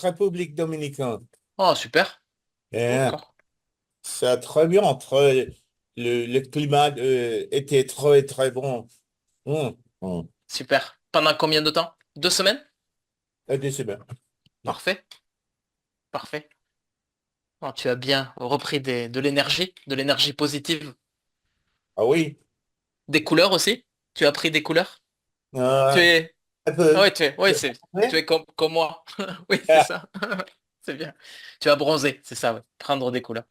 République dominicaine. Oh, super. Et D'accord. c'est très bien entre le climat était très très bon. Hum. Super. Pendant combien de temps? 2 semaines? C'est bien. Parfait. Parfait. Oh, tu as bien repris de l'énergie positive. Ah oui, Des couleurs aussi? Tu as pris des couleurs? Tu euh, es... un Ah peu. ouais, tu Ouais. es comme moi. Oui, c'est Ah. ça. C'est bien. Tu as bronzé, c'est ça, ouais. Prendre des couleurs.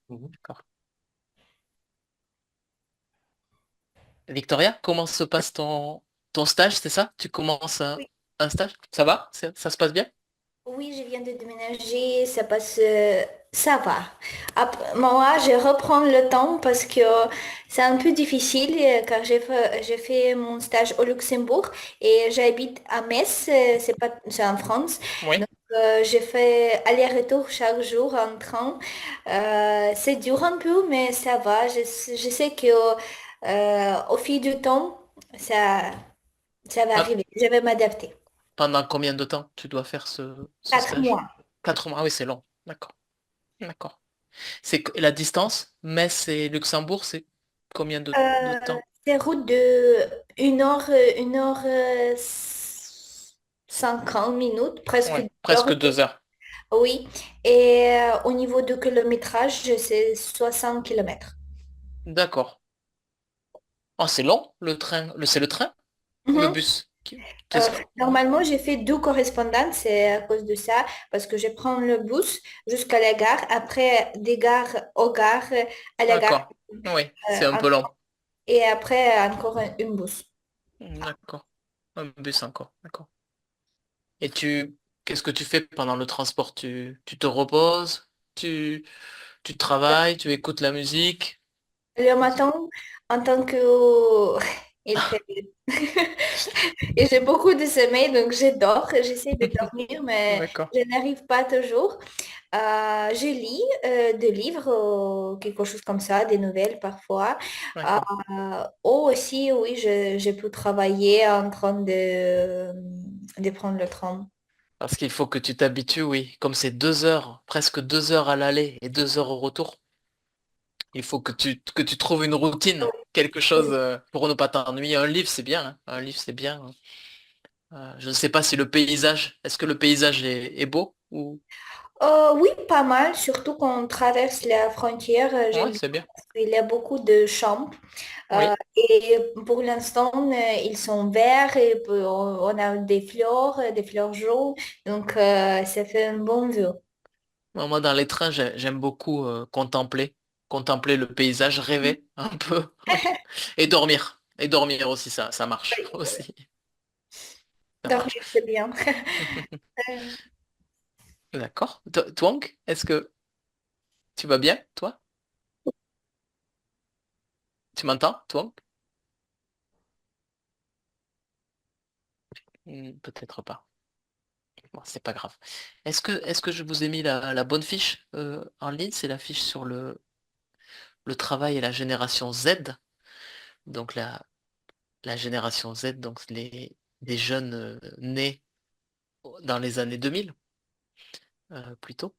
Mhm. D'accord. Victoria, comment se passe ton stage, c'est ça? Tu commences Oui, un stage? Ça va? Ça se passe bien? oui, je viens de déménager, ça passe, ça va. Moi, je reprends le temps parce que c'est un peu difficile car j'ai fait mon stage au Luxembourg et j'habite à Metz, c'est pas, c'est en France. Oui. Donc, j'ai fait aller-retour chaque jour en train. C'est dur un peu, mais ça va. Je sais que au fil du temps, ça, ça va Pe- arriver. Je vais m'adapter. Pendant combien de temps tu dois faire ce 4 mois. stage? 4 mois, ah oui, c'est long. D'accord. D'accord. C'est la distance, Metz et Luxembourg, c'est combien de temps? C'est route de 1 heure, 50 minutes, presque Oui, 2 heures. presque 2 heures. Oui. Et au niveau du kilométrage, c'est 60 kilomètres. D'accord. Oh, c'est long, le train. C'est le train ou le Mhm. bus? Euh, Ouais. Normalement, j'ai fait deux correspondances, c'est à cause de ça, parce que je prends le bus jusqu'à la gare, après des gares aux gares, à la gare, D'accord. Oui, euh, c'est un peu long. et après encore une bus. D'accord. Un bus encore. D'accord. Et qu'est-ce que tu fais pendant le transport? Tu te reposes? Tu travailles? Tu écoutes la musique? Le matin, en tant que... Il fait... Et j'ai beaucoup de sommeil, donc je dors. J'essaie de dormir, mais D'accord. je n'arrive pas toujours. Je lis des livres, quelque chose comme ça, des nouvelles parfois. Euh, D'accord. ou aussi, oui, je peux travailler en train de prendre le train. Parce qu'il faut que tu t'habitues, oui. Comme c'est 2 heures, presque 2 heures à l'aller et 2 heures au retour, il faut que tu trouves une routine, quelque chose pour ne pas t'ennuyer. Un livre, c'est bien, hein. Un livre, c'est bien, hein. Je ne sais pas si le paysage, est-ce que le paysage est beau ou... Oui, pas mal, surtout quand on traverse la frontière. Ouais, J'aime bien c'est bien. parce qu'il y a beaucoup de champs. Oui. Et pour l'instant, ils sont verts et on a des fleurs jaunes. Donc, ça fait un bon vue. Moi, dans les trains, j'aime beaucoup contempler le paysage, rêver un peu et dormir. Et dormir aussi, ça marche aussi. Ça marche. Dormir, c'est bien. D'accord. Twonk, est-ce que tu vas bien, toi? Tu m'entends, Twonk? Peut-être pas. Bon, c'est pas grave. Est-ce que je vous ai mis la bonne fiche en ligne? C'est la fiche sur le travail et la génération Z. Donc la génération Z, donc les jeunes nés dans les années 2000, plutôt.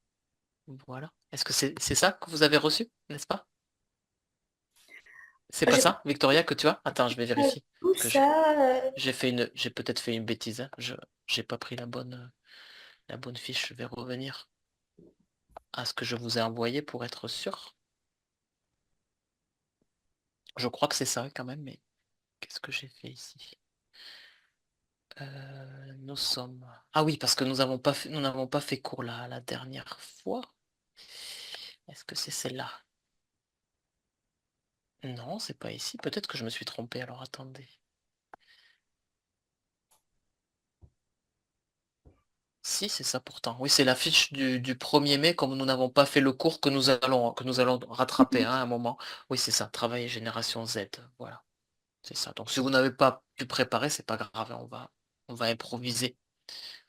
Voilà. Est-ce que c'est ça que vous avez reçu, n'est-ce pas? C'est pas Je ça, Victoria, que tu as? Attends, je vais partage vérifier. tout Parce que ça. j'ai peut-être fait une bêtise, hein. J'ai pas pris la bonne fiche. Je vais revenir à ce que je vous ai envoyé pour être sûr. Je crois que c'est ça quand même, mais qu'est-ce que j'ai fait ici? Nous sommes. Ah oui, parce que nous n'avons pas fait cours la dernière fois. Est-ce que c'est celle-là? Non, c'est pas ici. Peut-être que je me suis trompé, alors attendez. Si, c'est ça pourtant. Oui, c'est la fiche du 1er mai, comme nous n'avons pas fait le cours que nous allons rattraper hein, à un moment. Oui, c'est ça, travail et génération Z. Voilà, c'est ça. Donc si vous n'avez pas pu préparer, c'est pas grave, hein, on va improviser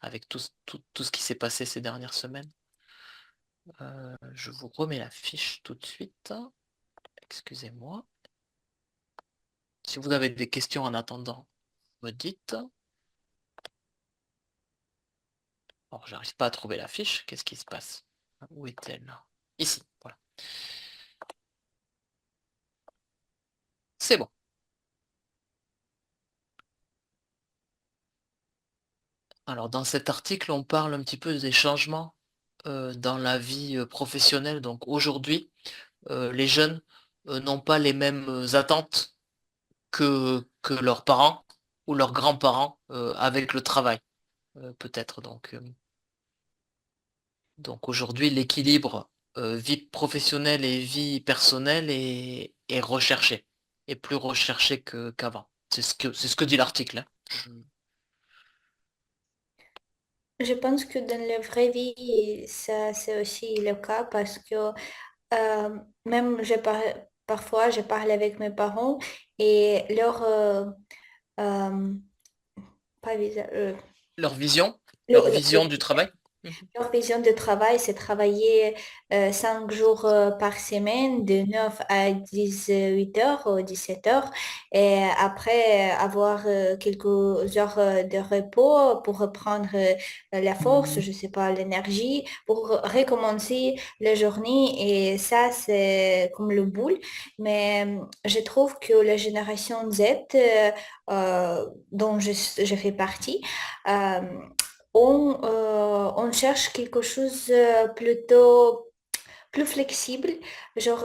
avec tout ce qui s'est passé ces dernières semaines. Je vous remets la fiche tout de suite. Excusez-moi. Si vous avez des questions en attendant, me dites. Alors, j'arrive pas à trouver la fiche. Qu'est-ce qui se passe? Où est-elle? Ici, voilà. C'est bon. Alors, dans cet article, on parle un petit peu des changements dans la vie professionnelle. Donc, aujourd'hui, les jeunes n'ont pas les mêmes attentes que leurs parents ou leurs grands-parents avec le travail, peut-être. Donc aujourd'hui, l'équilibre vie professionnelle et vie personnelle est recherché, est plus recherché qu'avant. C'est ce que dit l'article, hein. Je pense que dans la vraie vie, ça, c'est aussi le cas parce que même parfois, je parle avec mes parents et euh, pas Leur le- vision du travail. Mhm. leur vision de travail, c'est travailler 5 jours par semaine, de 9 à 18 heures ou 17 heures, et après avoir quelques heures de repos pour reprendre la force, je sais pas, l'énergie, pour recommencer la journée. Et ça, c'est comme le boule. Mais je trouve que la génération Z, dont je fais partie, euh, on cherche quelque chose plutôt plus flexible, genre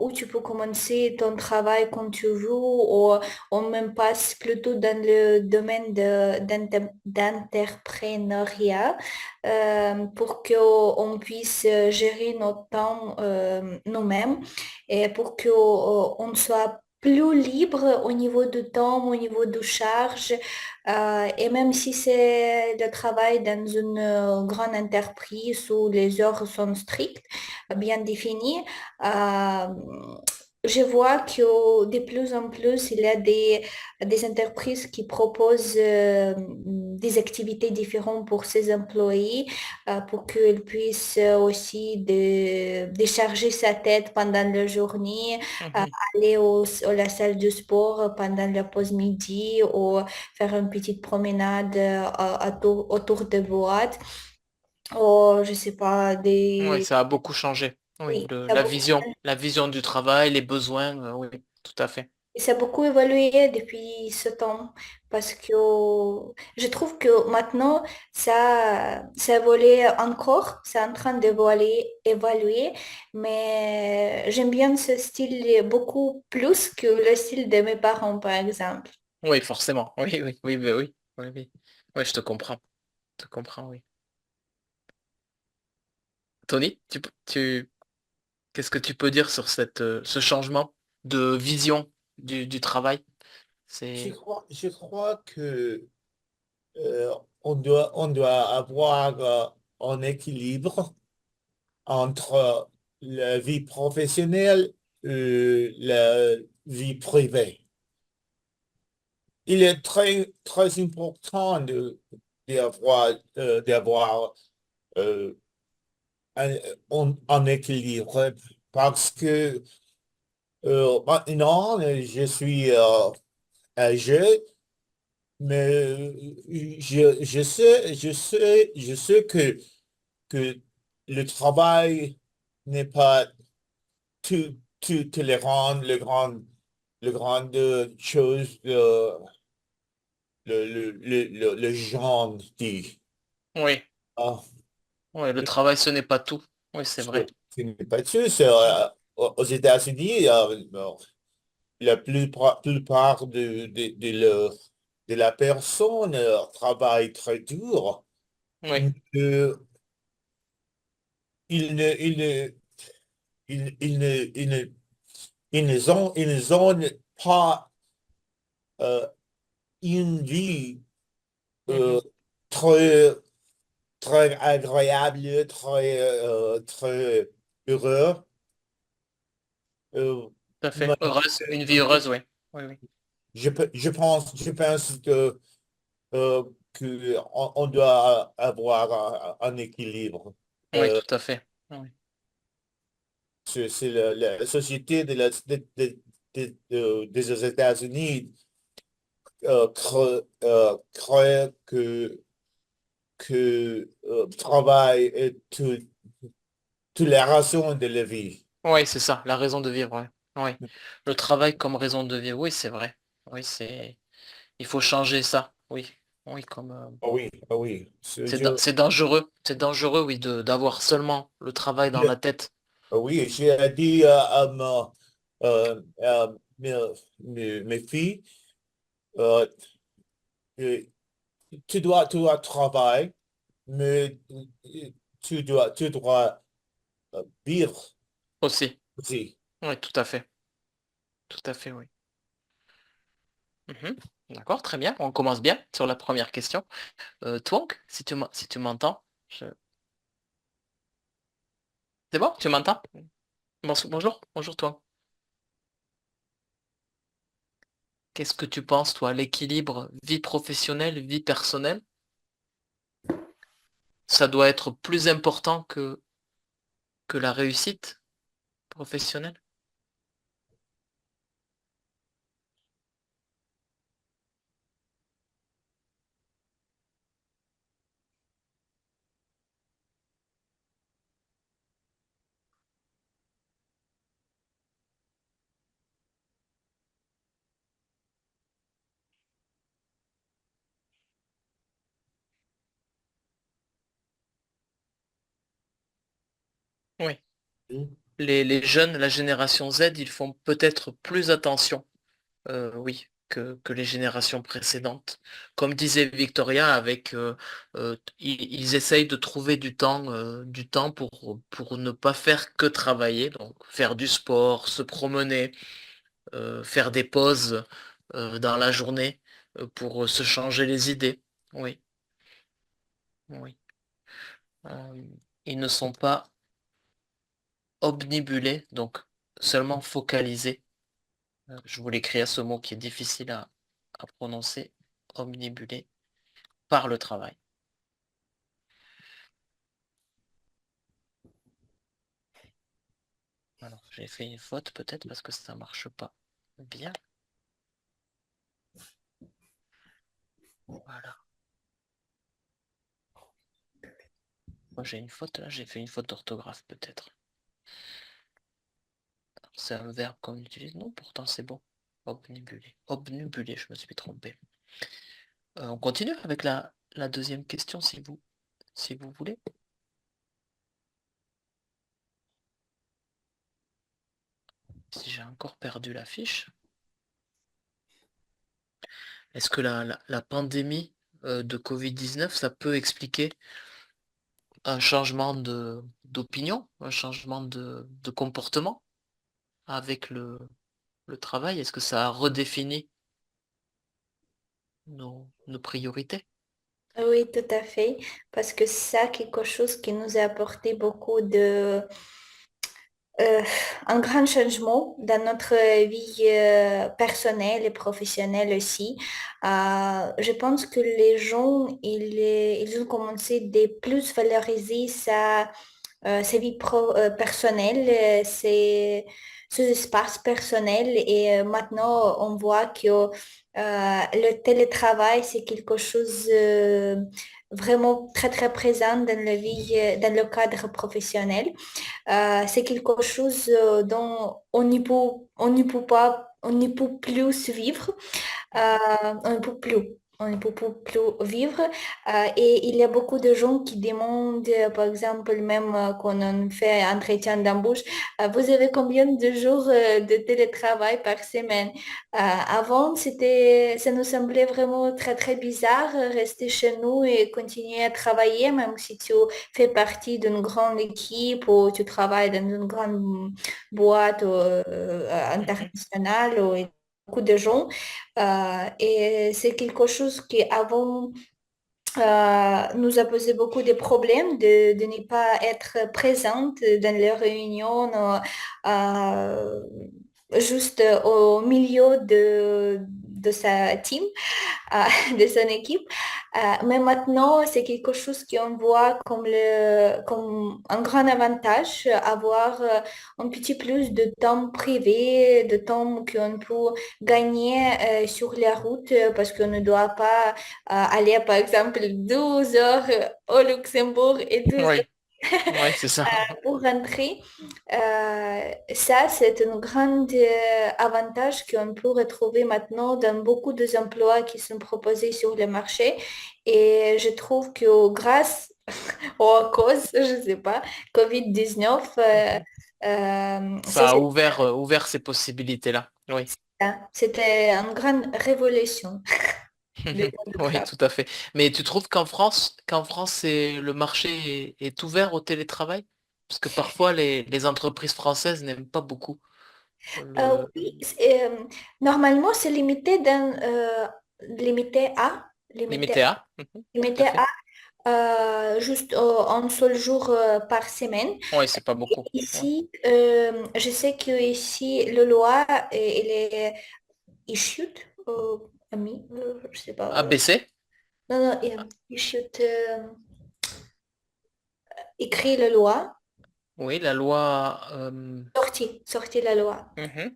où tu peux commencer ton travail quand tu veux, ou on même passe plutôt dans le domaine d'entrepreneuriat pour qu'on puisse gérer notre temps nous-mêmes et pour qu'on soit plus libre au niveau du temps, au niveau de charge. Et même si c'est le travail dans une grande entreprise où les heures sont strictes, bien définies, euh, je vois que de plus en plus, il y a des entreprises qui proposent des activités différentes pour ses employés, pour qu'ils puissent aussi décharger sa tête pendant la journée, Mhm. aller à la salle de sport pendant la pause midi, ou faire une petite promenade autour de boîtes, ou je sais pas, Oui, des... ça a beaucoup changé. Oui, Oui, la vision du travail, les besoins, oui, tout à fait. ça a beaucoup évolué depuis ce temps parce que je trouve que maintenant, ça évolue encore, c'est en train évoluer, mais j'aime bien ce style beaucoup plus que le style de mes parents, par exemple. Oui, forcément. Oui, oui, oui, oui, oui, oui, oui. Oui, je te comprends. Je te comprends, oui. Tony, qu'est-ce que tu peux dire sur ce changement de vision du travail? C'est, Je crois que on doit avoir un équilibre entre la vie professionnelle et la vie privée. Il est très important d'avoir euh, un, un équilibre parce que maintenant, je suis âgé, mais je sais que le travail n'est pas tout le grand chose le genre dit. oui, Ah, oui, le travail, ce n'est pas tout. Oui, c'est vrai. ce n'est pas sûr. Aux États-Unis, la plupart de la personne travaille très dur. Oui, Euh, ils ne, ils ne, ils ne, ils ne ont pas euh, une vie mhm, euh, très, très agréable, très heureux. Euh, tout à mais fait. Heureuse, une vie heureuse, oui. Oui, oui. je pense euh, que on doit avoir un équilibre. Oui, Euh, tout à fait. Oui, c'est la société des États-Unis crée que que travail et toutes les raisons de la vie. Oui, c'est ça, la raison de vivre, ouais. Oui. Le travail comme raison de vivre, oui, c'est vrai. Oui, il faut changer ça. Oui. Oui, comme Ah oui, ah oui. c'est dangereux, oui, d'avoir seulement le travail dans la tête. Ah oui, j'ai dit à mes filles, euh, euh, tu dois travailler, mais tu dois vivre Aussi. aussi. Oui, tout à fait. Tout à fait, oui. Mhm. D'accord, très bien. On commence bien sur la première question. Twonk, si tu m'entends, c'est bon, tu m'entends? Bonjour, bonjour Twonk. Qu'est-ce que tu penses, toi, l'équilibre vie professionnelle, vie personnelle? Ça doit être plus important que la réussite professionnelle? Oui. Mm. Les jeunes, la génération Z, ils font peut-être plus attention, oui, que les générations précédentes. Comme disait Victoria, ils essayent de trouver du temps pour ne pas faire que travailler, donc faire du sport, se promener, faire des pauses dans la journée pour se changer les idées. Oui, oui. Euh, Ils ne sont pas obnubilés, donc seulement focalisés. Je voulais créer ce mot qui est difficile à prononcer, omnibulé, par le travail. Alors, j'ai fait une faute peut-être parce que ça marche pas bien. Voilà. Moi, j'ai une faute là, j'ai fait une faute d'orthographe peut-être. C'est un verbe qu'on utilise. Non, pourtant c'est bon. Obnubulé. Obnubulé, je me suis trompé. On continue avec la deuxième question si vous voulez. Si j'ai encore perdu la fiche. Est-ce que la pandémie de Covid-19, ça peut expliquer un changement d'opinion, un changement de comportement avec le travail? Est-ce que ça a redéfini nos priorités? Oui, tout à fait, parce que ça, quelque chose qui nous a apporté beaucoup de, euh, un grand changement dans notre vie personnelle et professionnelle aussi. Je pense que les gens, ils ont commencé de plus valoriser sa vie personnelle, ses espaces personnels. Et maintenant, on voit que le télétravail, c'est quelque chose vraiment très, très présent dans la vie, dans le cadre professionnel. C'est quelque chose dont on ne peut pas, on ne peut plus vivre. On ne peut plus. On ne peut plus vivre. Et il y a beaucoup de gens qui demandent, par exemple, même quand on fait un entretien d'embauche, vous avez combien de jours de télétravail par semaine? Avant, ça nous semblait vraiment très, très bizarre rester chez nous et continuer à travailler, même si tu fais partie d'une grande équipe ou tu travailles dans une grande boîte Mhm. internationale ou beaucoup de gens. Et c'est quelque chose qui avant nous a posé beaucoup de problèmes de ne pas être présente dans les réunions, juste au milieu de sa team, de son équipe. Mais maintenant, c'est quelque chose qu'on voit comme un grand avantage, avoir un petit plus de temps privé, de temps qu'on peut gagner sur la route parce qu'on ne doit pas aller, par exemple, 12 heures au Luxembourg et 12 Oui, oui, c'est ça. pour rentrer. Ça, c'est un grand avantage qu'on peut retrouver maintenant dans beaucoup des emplois qui sont proposés sur le marché. Et je trouve que grâce ou à cause, je ne sais pas, COVID-19, Ça a ouvert ces possibilités-là. Oui. c'était une grande révolution du monde du Oui, travail. tout à fait. Mais tu trouves qu'en France, le marché est ouvert au télétravail? Parce que parfois, les entreprises françaises n'aiment pas beaucoup le Oui, normalement, c'est limité à, les limité, méta. Tout limité à fait. juste un seul jour par semaine. Oui, c'est pas beaucoup. Ouais. Ici, je sais que ici, le loi, il est issued, je sais pas. ABC? Non, non, issued, écrit la loi, Oui, la loi. sorti la loi Mhm.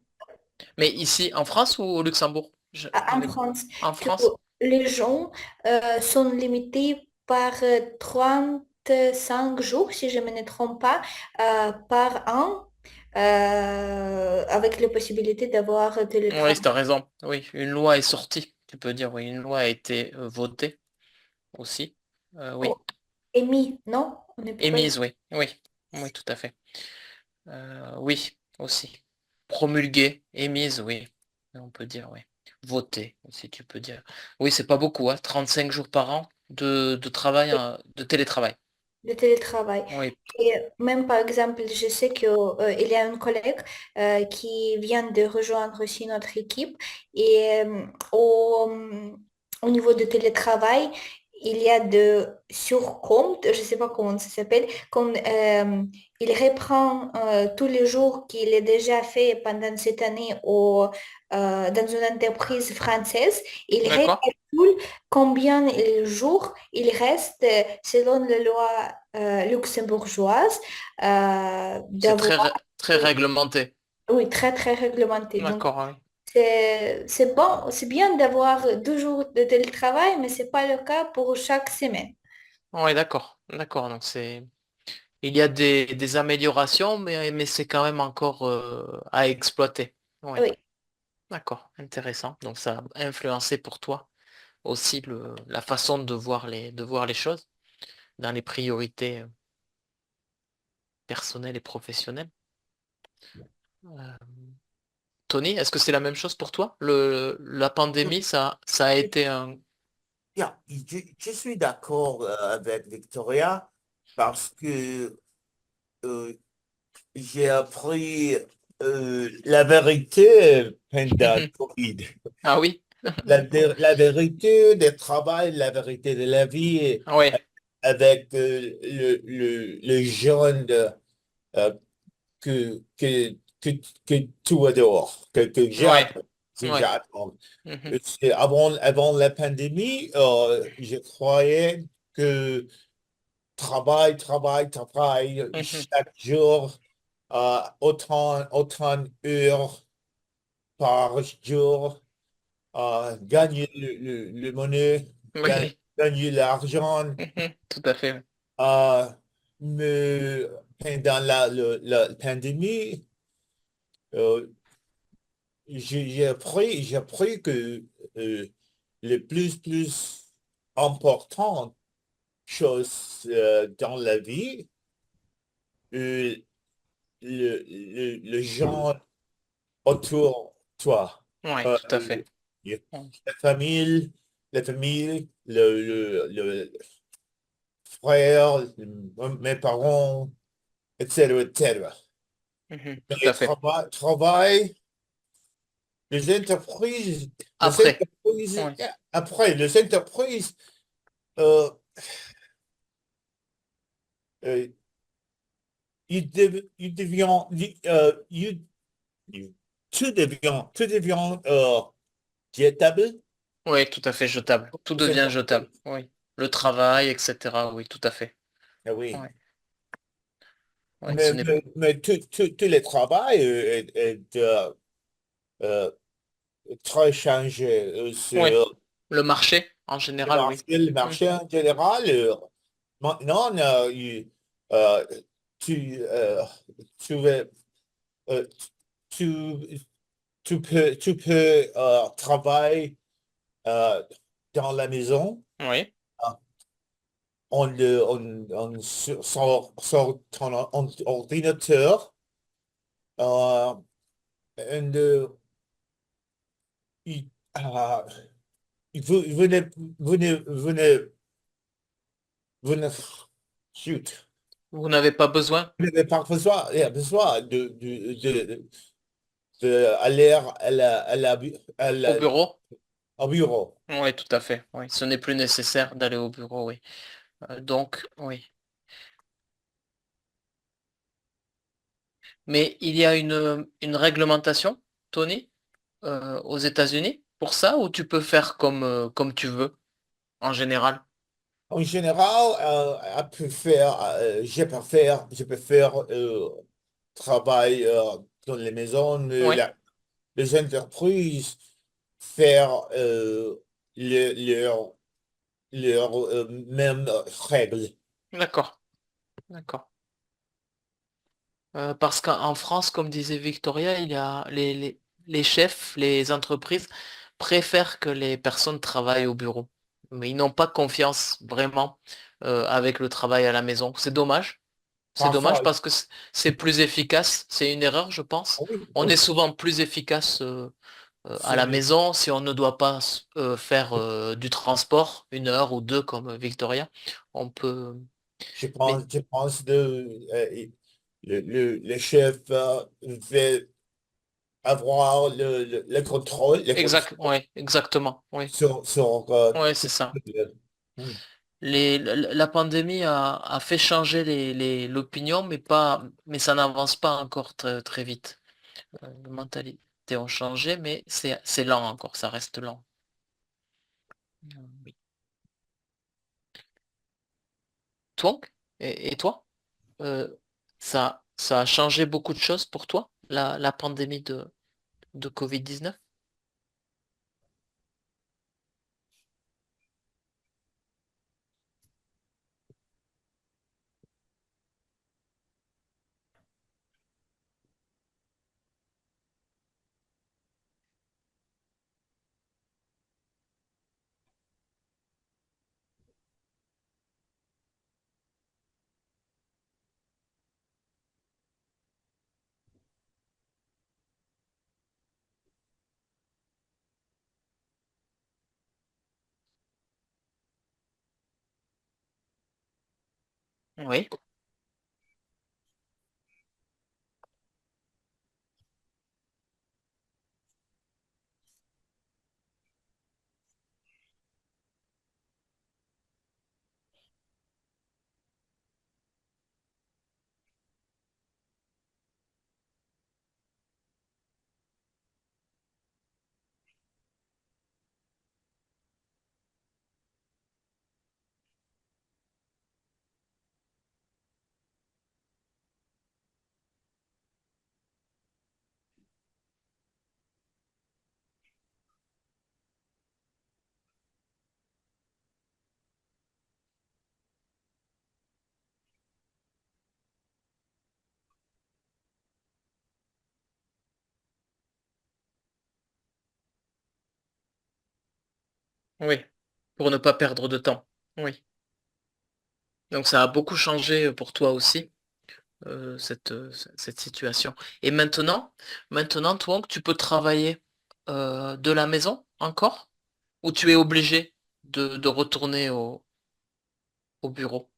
Mais ici, en France ou au Luxembourg? en France, En que France? les gens sont limités par 35 jours, si je ne me trompe pas, par an, avec la possibilité d'avoir Oui, télétravail. tu as raison. Oui, une loi est sortie. Tu peux dire, oui, une loi a été votée aussi. Oui, Émis, non? On ne peut pas dire. émise, oui. Oui, oui, tout à fait. Oui, aussi. Promulguée, émise, oui. On peut dire, oui. Votée, si tu peux dire. Oui, c'est pas beaucoup, hein. 35 jours par an de travail, de télétravail. Le télétravail. Oui. Et même par exemple, je sais qu'il il y a un collègue qui vient de rejoindre aussi notre équipe et au niveau de télétravail, il y a de surcompte, je ne sais pas comment ça s'appelle, comme il reprend tous les jours qu'il a déjà fait pendant cette année dans une entreprise française, il D'accord. recalcule combien de jours il reste selon la loi luxembourgeoise C'est d'avoir, très réglementé. oui, très très réglementé. Donc, D'accord, oui. c'est bon, c'est bien d'avoir 2 jours de télétravail, mais c'est pas le cas pour chaque semaine. Oui, d'accord. D'accord. Donc il y a des améliorations, mais c'est quand même encore à exploiter. Oui. Oui, D'accord. Intéressant. Donc ça a influencé pour toi aussi la façon de voir les choses dans les priorités personnelles et professionnelles. Euh, Tony, est-ce que c'est la même chose pour toi? La pandémie, ça a été un... Bien, je suis d'accord avec Victoria parce que euh, j'ai appris la vérité pendant le Covid. Ah oui? La vérité du travail, la vérité de la vie Oui, avec le jeune euh, que, que tu adores, que oui, j'adore. Que oui. j'adore. Mhm, Avant la pandémie, je croyais que travail, mhm. chaque jour, autant d'heures par jour, gagner le monnaie, Oui, gagner l'argent. mhm, tout à fait. Euh, mais pendant la pandémie, euh, j'ai appris que euh, le plus important chose dans la vie, euh, le gens autour de toi. Oui, Euh, tout à fait. Mm. la famille, le frère, mes parents, etc., etc. Mhm, tout Et à fait. travail, les entreprises, les Après, entreprises, oui. après, les entreprises, euh, euh, ils deviennent, tu deviens Jetable? Oui, tout à fait jetable. Tout C'est devient jetable. parfait. Oui. Le travail, etc. Oui, tout à fait. Ah oui. Oui. Oui, ce n'est Mais tout le travail est, euh, très changé oui. sur Le marché, en général, oui. le Mm. marché en général. Maintenant, euh, tu, euh, tu, veux, euh, tu, tu peux travailler euh, dans la maison. Oui. Sur ton ordinateur. Euh, and, il, euh, vous ne, shoot. Vous n'avez pas besoin Vous n'avez pas besoin de aller au bureau? au bureau. Oui, tout à fait. Oui, ce n'est plus nécessaire d'aller au bureau, oui. Donc, oui. Mais il y a une réglementation, Tony, aux États-Unis pour ça, ou tu peux faire comme tu veux, en général? En général, je peux faire travail dans les maisons, mais Oui, les entreprises faire leur, même règles. d'accord, d'accord. Parce qu'en France, comme disait Victoria, il y a les chefs, les entreprises préfèrent que les personnes travaillent au bureau. Mais ils n'ont pas confiance vraiment avec le travail à la maison. C'est dommage. C'est dommage Parfois, parce que c'est plus efficace. C'est une erreur, je pense. oui, On est oui, souvent plus efficace à la c'est- maison si on ne doit pas faire du transport, 1 heure ou 2 comme Victoria. On peut. Mais je pense le chef veut avoir le exact, contrôle ouais, exactement. Oui, sur ouais, tout c'est ça. Hmm. La pandémie a fait changer l'opinion, mais ça n'avance pas encore très, très vite. Les mentalités ont changé, mais c'est lent encore, ça reste lent. Oui. Toi, et toi, euh, ça a changé beaucoup de choses pour toi, la pandémie de Covid-19? Oui, oui, pour ne pas perdre de temps. Oui. Donc ça a beaucoup changé pour toi aussi, cette situation. Et maintenant, toi, tu peux travailler de la maison encore, ou tu es obligé de retourner au bureau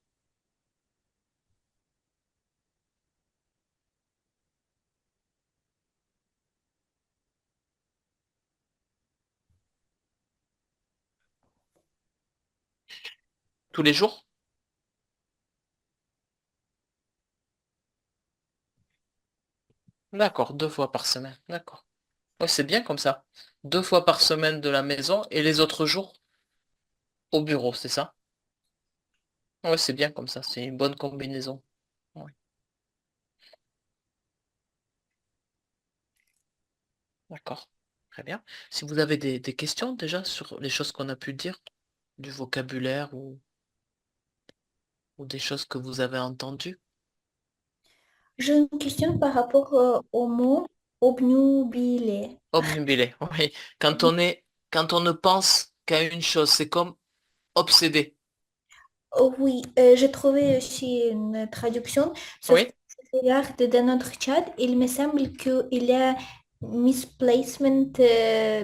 tous les jours? D'accord, 2 fois par semaine. D'accord. Ouais, c'est bien comme ça. 2 fois par semaine de la maison et les autres jours au bureau, c'est ça? Ouais, c'est bien comme ça. C'est une bonne combinaison. Ouais, d'accord. Très bien. Si vous avez des questions déjà sur les choses qu'on a pu dire, du vocabulaire ou des choses que vous avez entendues. J'ai une question par rapport au mot obnubilé. Obnubilé, oui. Quand on ne pense qu'à une chose, c'est comme obsédé. Oh oui, j'ai trouvé aussi une traduction, sauf que Oui, je regarde dans notre chat, il me semble qu'il y a misplacement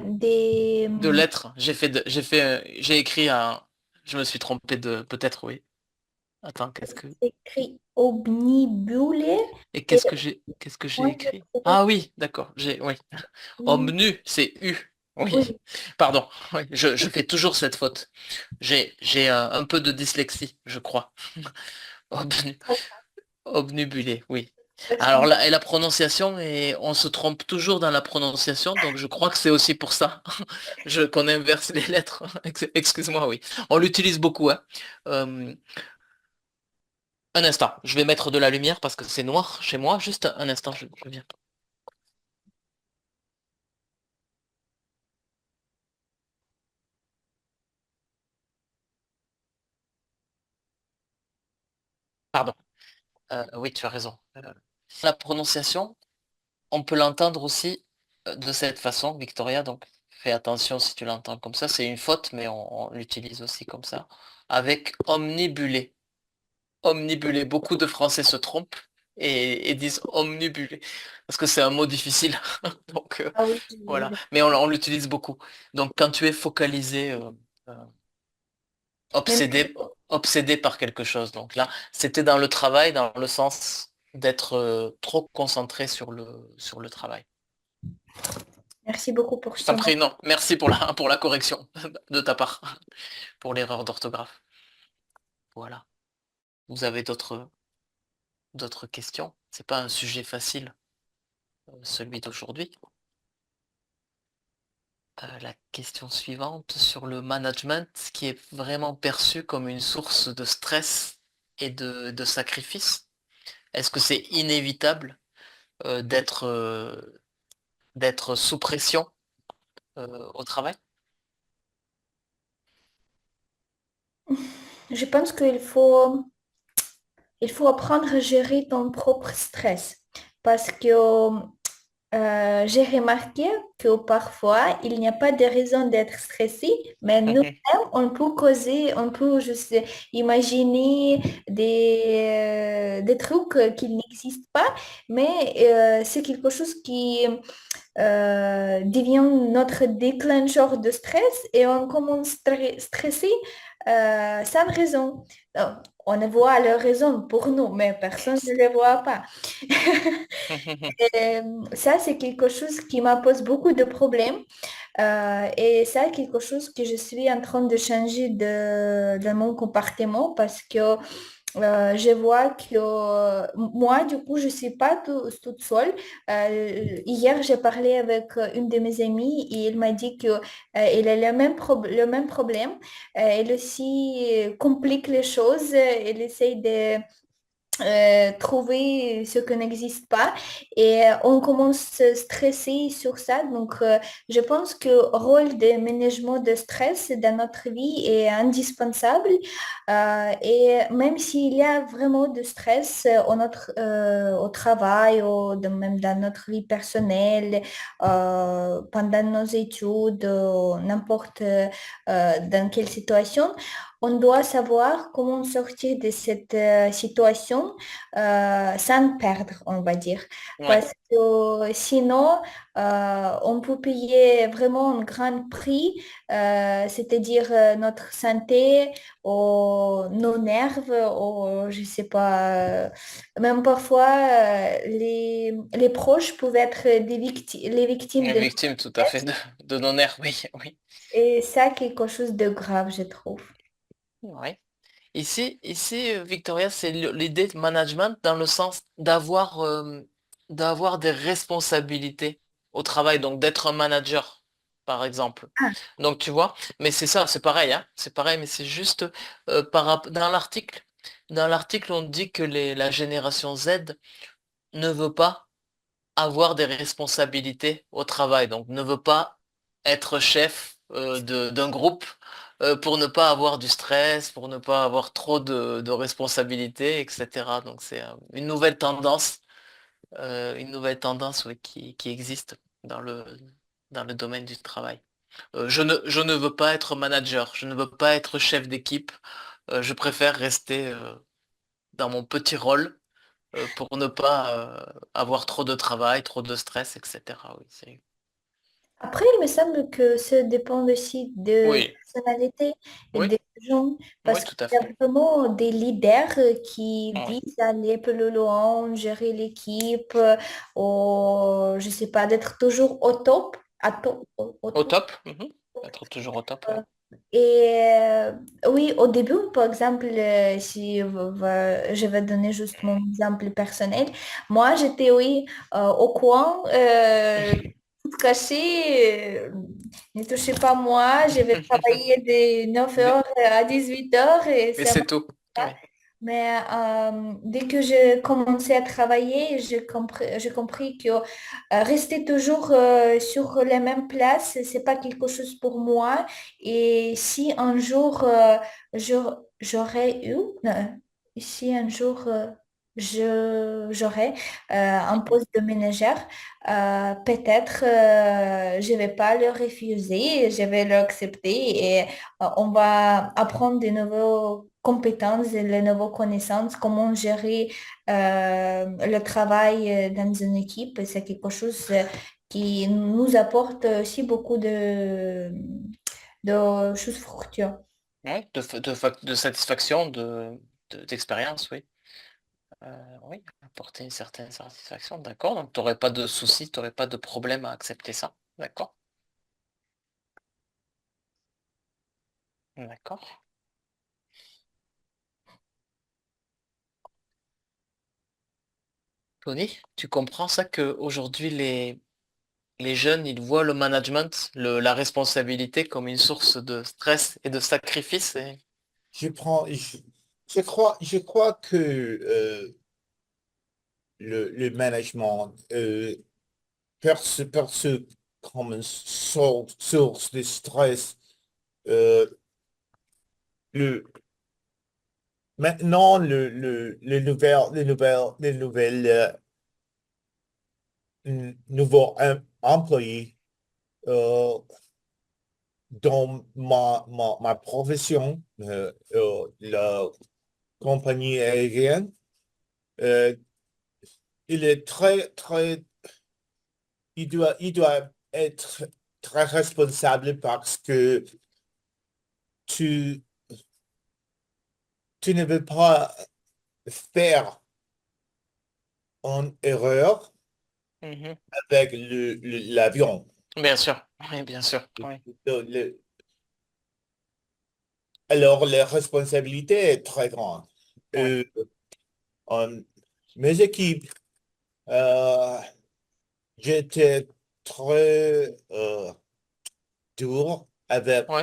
des de l'être. J'ai écrit un, je me suis trompé de, peut-être, oui. Attends, écrits omnibulé et qu'est-ce que j'ai moi je écrit? trouvais Ah oui, d'accord, oui. Omnu, c'est U. Oui, oui, pardon. Oui, je fais toujours cette faute. J'ai un peu de dyslexie, je crois. Obnu, obnubulé, oui. Alors là, et la prononciation, et on se trompe toujours dans la prononciation, donc je crois que c'est aussi pour ça qu'on inverse les lettres. Excuse-moi, oui. On l'utilise beaucoup, hein. Euh, un instant, je vais mettre de la lumière parce que c'est noir chez moi. Juste un instant, je viens. Pardon. Oui, tu as raison. La prononciation, on peut l'entendre aussi de cette façon, Victoria, donc fais attention si tu l'entends comme ça, c'est une faute, mais on l'utilise aussi comme ça, avec omnibulé. Omnibulé, beaucoup de Français se trompent et disent omnibulé, parce que c'est un mot difficile, donc ah oui, voilà, mais on l'utilise beaucoup. Donc quand tu es focalisé, euh, même obsédé, obsédé par quelque chose, donc là, c'était dans le travail, dans le sens d'être trop concentré sur le travail. merci beaucoup pour Je t'en ce mot. prie, non. Merci pour la correction de ta part, pour l'erreur d'orthographe. Voilà. Vous avez d'autres questions? C'est pas un sujet facile, celui d'aujourd'hui. La question suivante sur le management, qui est vraiment perçu comme une source de stress et de sacrifice. Est-ce que c'est inévitable euh, d'être euh, d'être sous pression au travail? Je pense il faut apprendre à gérer ton propre stress parce que j'ai remarqué que parfois, il n'y a pas de raison d'être stressé, mais nous-mêmes, on peut causer, on peut juste imaginer des trucs qui n'existent pas, mais c'est quelque chose qui devient notre déclencheur de stress et on commence stressé sans raison. Donc, on voit la raison pour nous, mais personne ne le voit pas. Ça, c'est quelque chose qui m'a posé beaucoup de problèmes. Et ça, quelque chose que je suis en train de changer de mon comportement parce que je vois que moi, du coup, je ne suis pas toute seule. Hier, j'ai parlé avec une de mes amies et elle m'a dit qu'elle a le même problème. Elle aussi complique les choses. Elle essaye de trouver ce qui n'existe pas et on commence à stresser sur ça. Donc, je pense que le rôle de management de stress dans notre vie est indispensable. Et même s'il y a vraiment de stress au travail ou même dans notre vie personnelle, pendant nos études, n'importe dans quelle situation, on doit savoir comment sortir de cette situation sans perdre, on va dire. Ouais, Parce que sinon, on peut payer vraiment un grand prix, c'est-à-dire notre santé, ou nos nerfs, ou je sais pas, même parfois les proches peuvent être les victimes une de victime tout à fait de nos nerfs, oui, oui. et ça quelque chose de grave, je trouve. Ouais. Ici, Victoria, c'est l'idée de management dans le sens d'avoir des responsabilités au travail, donc d'être un manager, par exemple. Ah, Donc tu vois, mais c'est ça, c'est pareil, hein, c'est pareil, mais c'est juste dans l'article, on dit que la génération Z ne veut pas avoir des responsabilités au travail, donc ne veut pas être chef d'un groupe pour ne pas avoir du stress, pour ne pas avoir trop de responsabilités, etc. Donc c'est une nouvelle tendance oui, qui existe dans le domaine du travail. Je ne veux pas être manager, je ne veux pas être chef d'équipe, je préfère rester dans mon petit rôle pour ne pas avoir trop de travail, trop de stress, etc. Oui, après, il me semble que ça dépend aussi de oui, personnalité et oui, des gens, oui, parce tout qu'il à y a fait. vraiment des leaders qui Oui. disent aller plus loin, gérer l'équipe, ou je sais pas, d'être toujours au top, au Au top. top, mhm. Être toujours au top, oui. Et oui, au début, par exemple, si je vais donner juste mon exemple personnel, moi j'étais, oui, au coin, toute cachée, ne touchez pas moi, je vais travailler de 9 heures à 18 heures et Et ça c'est tout. Oui, mais dès que j'ai commencé à travailler, j'ai compris que rester toujours sur la même place, c'est pas quelque chose pour moi. Et si un jour j'aurais eu, si un jour j'aurais un poste de ménagère, peut-être je vais pas le refuser, je vais l'accepter et on va apprendre de nouveaux compétences et les nouvelles connaissances, comment gérer le travail dans une équipe. C'est quelque chose qui nous apporte aussi beaucoup de choses fructueuses. oui, de satisfaction, d'expérience, oui. Oui, apporter une certaine satisfaction, d'accord. Donc, tu n'aurais pas de soucis, tu n'aurais pas de problème à accepter ça. D'accord. D'accord. Tony, tu comprends ça qu'aujourd'hui, les jeunes, ils voient le management, la responsabilité comme une source de stress et de sacrifice. Je prends, je crois que le management perçu comme une source de stress. Euh, le, Maintenant, nouveaux employés euh, dans ma profession, la compagnie aérienne, euh, il est il doit être très responsable parce que tu, tu ne veux pas faire une erreur Mhm. avec l'avion. Bien sûr, oui, bien sûr. Oui, Le- le- alors, la responsabilité est très grande. oui, Euh, en- Mes équipes, euh, j'étais très dur oui,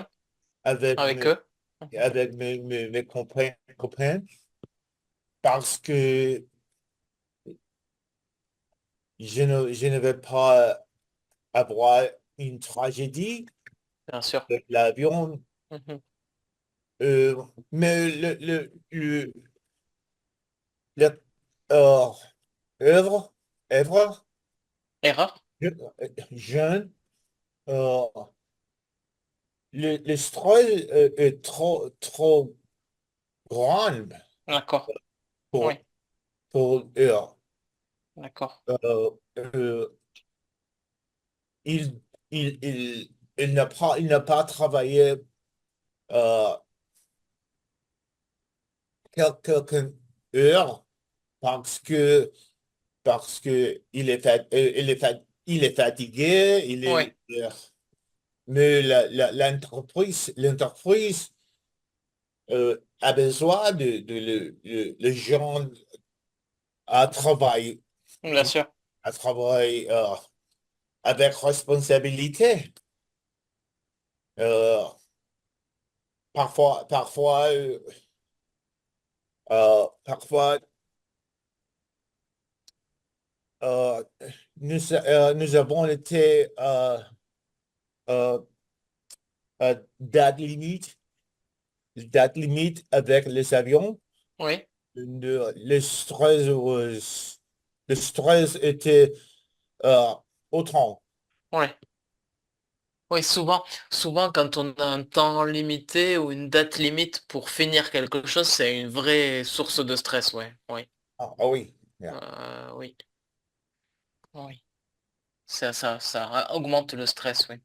avec avec eux. Mhm. mes copains parce que je ne veux pas avoir une tragédie Bien sûr. avec l'avion. Mhm. Euh, mais le euh, œuvre, œuvre, Erreur? jeune, euh, le stress est trop grand D'accord. Oui, pour, pour eux. d'accord. Euh, euh, il, il n'a pas travaillé euh, quelques heures parce que, il est fatigué, Oui, mais l'entreprise a besoin de le gens à travailler, bien sûr. à travailler. avec responsabilité. Euh, parfois, euh, nous avons été euh, date limite avec les avions. Oui, Le stress était euh, autant. oui. Oui, souvent quand on a un temps limité ou une date limite pour finir quelque chose, c'est une vraie source de stress, ouais. Oui. Oui. Yeah. Oui, oui. Ça augmente le stress, oui.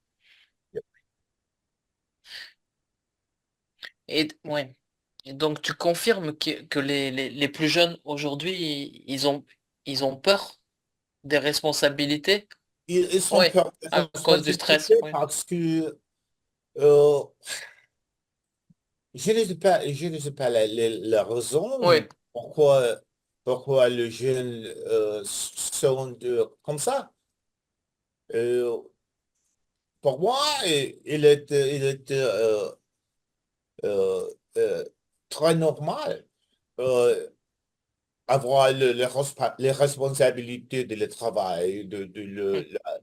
Ouais. Et donc tu confirmes que les plus jeunes aujourd'hui, ils ont peur des responsabilités? Ils sont Oui, peur de à cause du stress, responsabilité oui. parce que euh, je ne sais pas la Oui, raison pourquoi les jeunes sont comme ça. Euh, pour moi, il est euh, euh, très normal euh, avoir les responsabilités de le travail, de la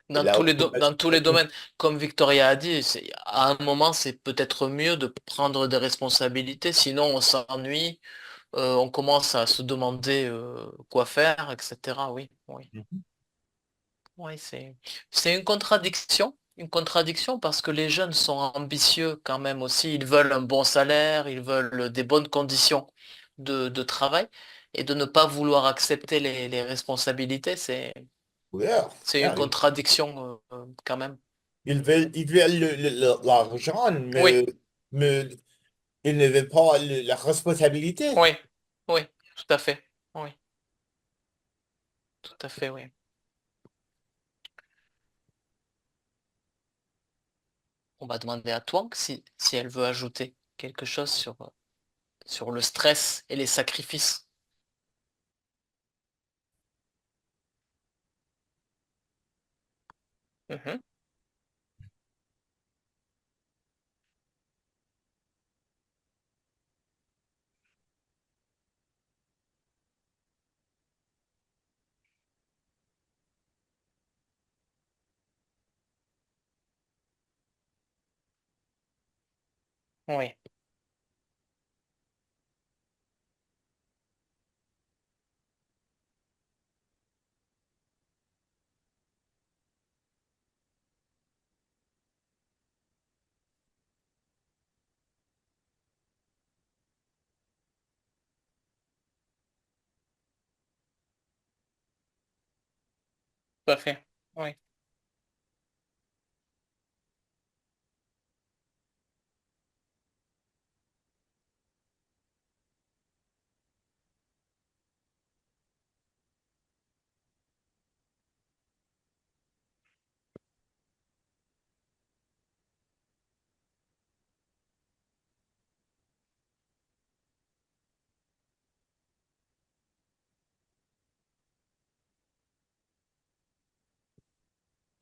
dans tous les occupation. domaines. Comme Victoria a dit, à un moment, c'est peut-être mieux de prendre des responsabilités, sinon on s'ennuie, on commence à se demander quoi faire, etc. Oui, oui. Oui, c'est une contradiction parce que les jeunes sont ambitieux quand même aussi. Ils veulent un bon salaire, ils veulent des bonnes conditions de travail et de ne pas vouloir accepter les responsabilités, Yeah, c'est une yeah. contradiction quand même. Ils veulent l'argent, Oui, mais ils ne veulent pas la responsabilité. oui, oui, tout à fait. Oui, tout à fait, oui. On va demander à Twang si elle veut ajouter quelque chose sur le stress et les sacrifices. Mhm. Oui, tout à fait. Oui.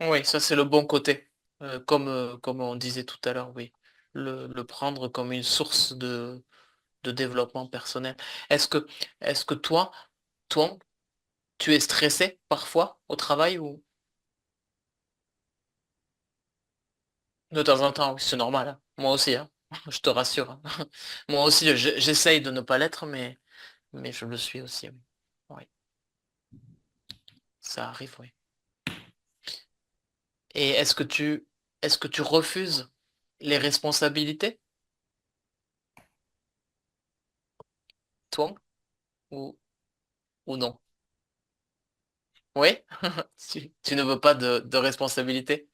Oui, ça c'est le bon côté. Comme on disait tout à l'heure, oui. Le prendre comme une source de développement personnel. Est-ce que, est-ce que toi, tu es stressé parfois au travail ou de temps en temps, oui, c'est normal, hein. Moi aussi, hein. Je te rassure, hein. Moi aussi, j'essaye de ne pas l'être, mais je le suis aussi, oui. Oui, ça arrive, oui. Et est-ce que tu refuses les responsabilités, toi, ou, ou non? Oui? Tu ne veux pas de responsabilité?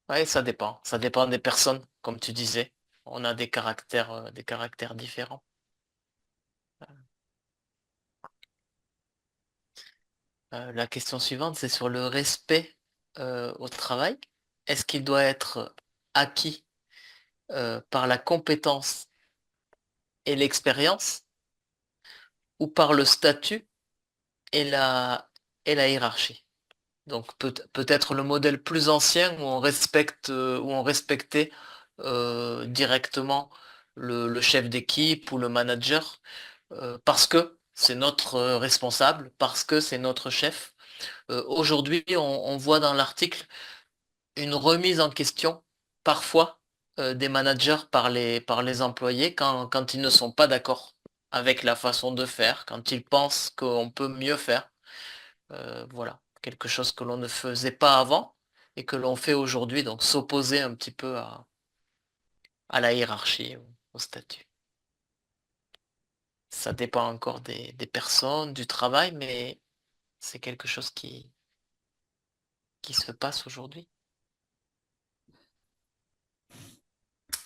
Oui, ça dépend. Ça dépend des personnes, comme tu disais. On a des caractères différents. La question suivante, c'est sur le respect au travail. Est-ce qu'il doit être acquis par la compétence et l'expérience ou par le statut et et la hiérarchie. Donc peut-être le modèle plus ancien où on respecte, où on respectait directement le chef d'équipe ou le manager parce que c'est notre responsable, parce que c'est notre chef. Aujourd'hui, on voit dans l'article une remise en question parfois des managers par les employés quand ils ne sont pas d'accord avec la façon de faire, quand ils pensent qu'on peut mieux faire. Voilà, quelque chose que l'on ne faisait pas avant et que l'on fait aujourd'hui, donc s'opposer un petit peu à la hiérarchie, au statut. Ça dépend encore des personnes, du travail, mais c'est quelque chose qui se passe aujourd'hui.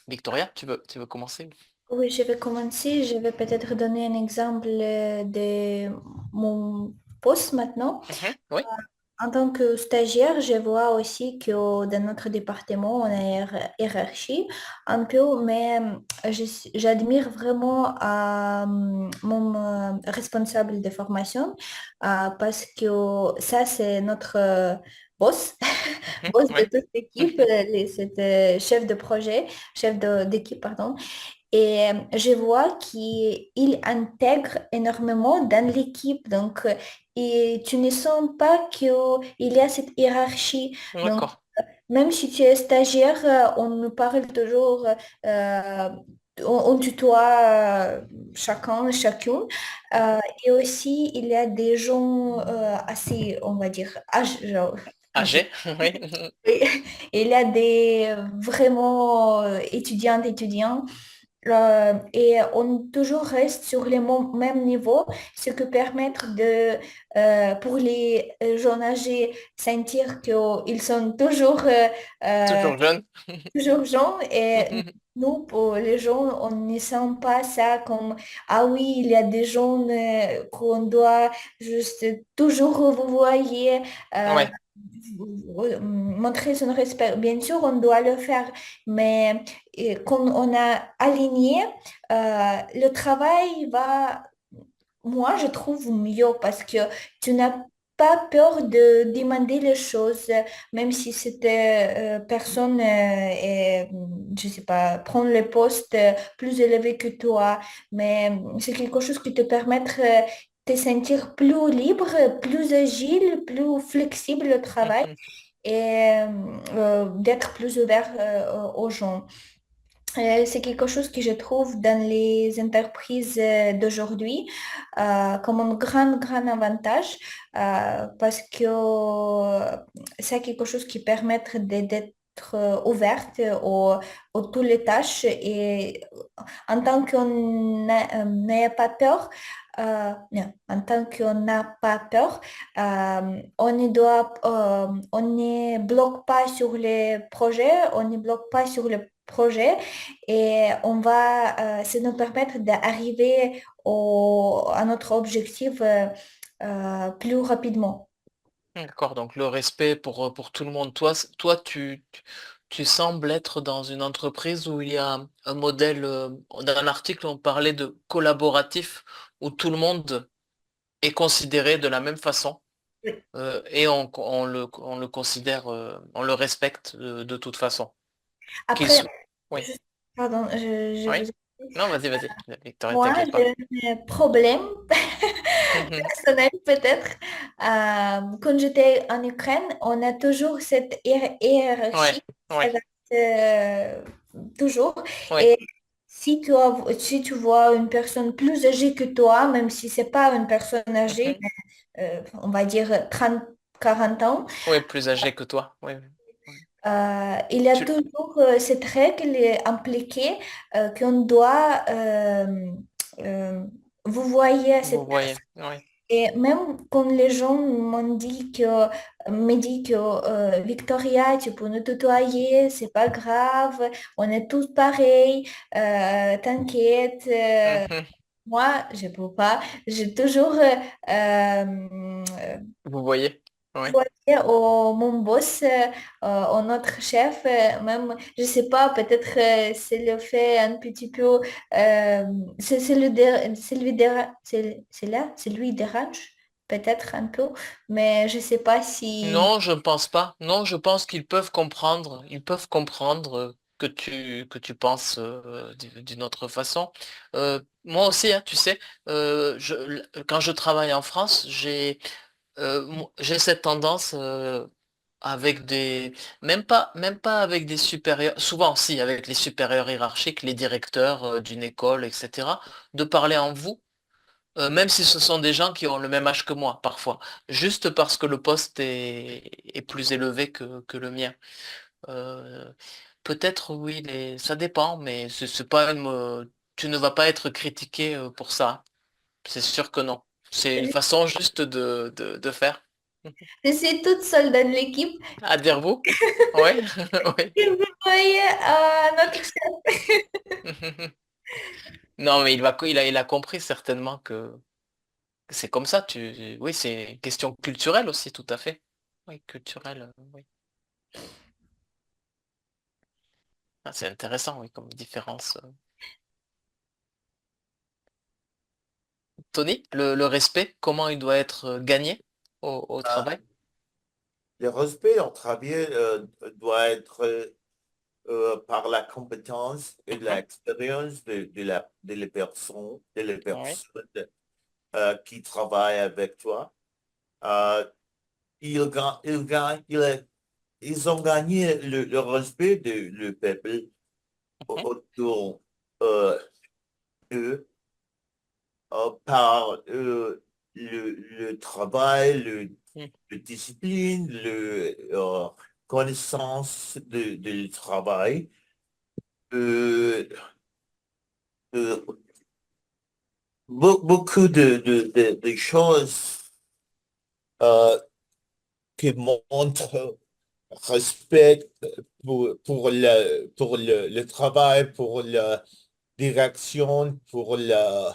Victoria, tu veux commencer? Oui, je vais commencer. Je vais peut-être donner un exemple de mon poste maintenant. Mhm, oui, En tant que stagiaire, je vois aussi que dans notre département, on a une hiérarchie un peu, mais j'admire vraiment mon responsable de formation parce que ça, c'est notre boss, mhm, boss de oui, toute l'équipe, c'est chef de projet, d'équipe, pardon. Et je vois qu'il intègre énormément dans l'équipe. Donc, et tu ne sens pas qu'il y a cette hiérarchie. Donc, d'accord. même si tu es stagiaire, on nous parle toujours, euh, on tutoie chacun, chacune. Et aussi, il y a des gens assez, on va dire, genre, Âgé, oui. oui. Il y a des vraiment étudiants et on toujours reste sur le même niveau, ce qui permet pour les jeunes âgés sentir qu'ils sont euh, Toujours jeune. toujours jeunes et nous, pour les jeunes, on ne sent pas ça comme, ah oui, il y a des jeunes qu'on doit juste toujours vous voyez. euh, Ouais, Montrer son respect. Bien sûr, on doit le faire, mais quand on a aligné, le travail va, moi, je trouve mieux parce que tu n'as pas peur de demander les choses, même si cette personne je sais pas, prend le poste plus élevé que toi, mais c'est quelque chose qui te permet de te sentir plus libre, plus agile, plus flexible au travail mhm, et d'être plus ouvert aux gens. C'est quelque chose que je trouve dans les entreprises d'aujourd'hui comme un grand avantage parce que c'est quelque chose qui permet d'être ouverte aux toutes les tâches et en tant qu'on n'ait pas peur, non, en tant qu'on n'a pas peur, on ne bloque pas sur les projets, on ne bloque pas sur le projet et ça nous permettre d'arriver à notre objectif plus rapidement. d'accord, donc le respect pour tout le monde. Toi, tu sembles être dans une entreprise où il y a un modèle, dans l'article, on parlait de collaboratif, où tout le monde est considéré de la même façon, Oui. et on le considère, on le respecte de toute façon. Qu'il Après, soit. Oui, pardon, je oui. vous... Non, vas-y, Victoria, Moi, t'inquiète pas. j'ai un problème Mhm. personnel peut-être. Quand j'étais en Ukraine, on a toujours cette hiérarchie. Ouais, ouais, Ça reste, toujours. ouais. Et si tu vois une personne plus âgée que toi, même si c'est pas une personne âgée, Mhm. on va dire 30 40 ans, Ouais, plus âgé que toi. Oui, oui. Ouais. il y a Tu, toujours cette règle impliquée qu'on doit, euh, vous voyez vous cette voyez. personne. Ouais. Et même quand les gens me disent que Victoria, tu peux nous tutoyer, c'est pas grave, on est tous pareils, t'inquiète. Mhm. Moi, je peux pas. J'ai toujours Vous voyez. Ouais. voyez mon boss, notre chef, même, je sais pas, peut-être c'est le fait un petit peu, c'est lui dérange, c'est lui dérange. peut-être un peu, mais je sais pas si... Non, je ne pense pas. Non, je pense qu'ils peuvent comprendre. Ils peuvent comprendre que tu penses d'une autre façon. Moi aussi, hein, tu sais, quand je travaille en France, j'ai cette tendance avec des, même pas avec des supérieurs, souvent si, avec les supérieurs hiérarchiques, les directeurs d'une école, etc., de parler en vous. Même si ce sont des gens qui ont le même âge que moi, parfois, juste parce que le poste est plus élevé que le mien. Euh, Peut-être oui, ça dépend, mais c'est pas tu ne vas pas être critiqué pour ça. C'est sûr que non. C'est une façon juste de faire. Je suis toute seule dans l'équipe. À dire vous? Oui, oui. Et vous voyez notre chef. Non, mais il a compris certainement que c'est comme ça. Oui, c'est une question culturelle aussi, tout à fait. Oui, culturelle, oui. Ah, c'est intéressant, oui, comme différence. Tony, le respect, comment il doit être gagné au Ah, travail? le respect au travail doit être par la compétence et Mhm. l'expérience de les Oui. personnes qui travaillent avec toi. Euh, ils ont gagné le respect de le peuple Mhm. autour euh, d'eux par le travail, Mhm. le discipline, connaissance du travail. Euh, euh, beaucoup de choses euh, qui montrent respect pour le travail, pour la direction, pour euh,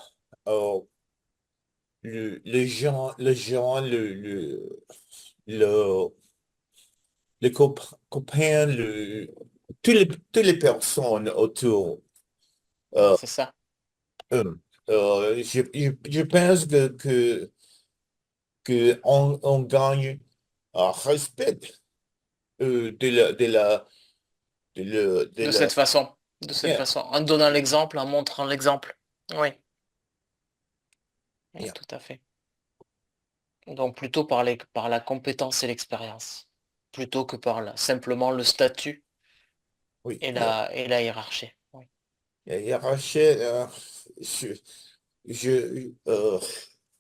le gens, le, copains, toutes les personnes autour. Oui, Euh, c'est ça. je pense que on gagne respect de De la cette façon. De cette yeah, façon. En donnant l'exemple, en montrant l'exemple. Oui, oui, yeah, tout à fait. Donc plutôt par la compétence et l'expérience, plutôt que par simplement le statut oui, et la hiérarchie. Oui. Rachel, je, je, euh,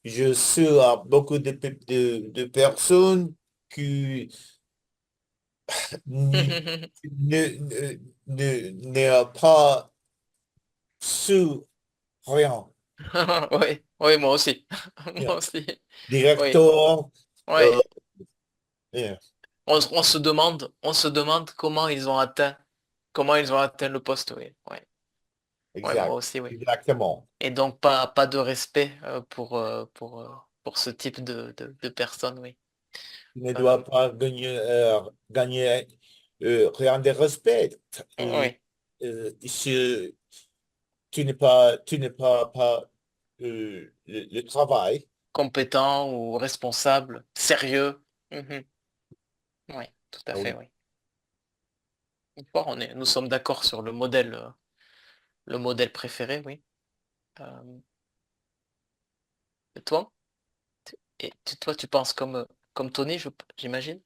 je suis à beaucoup de personnes qui n- n'est pas sur rien. Oui, oui, moi aussi. Yeah. Moi aussi. Oui, Directeur, euh, oui. yeah, On se demande comment ils ont atteint le poste, oui. Oui, ouais, moi exact, aussi, oui. exactement. Et donc pas de respect pour ce type de personnes, oui. Tu ne Euh, dois pas gagner rien de respect. Euh, oui, si tu n'es pas le travail. compétent ou responsable, sérieux. Mhm. Oui, tout à Ah fait, oui, oui. Bon, nous sommes d'accord sur le modèle préféré, oui. Euh, et toi? Toi, tu penses comme Tony, j'imagine?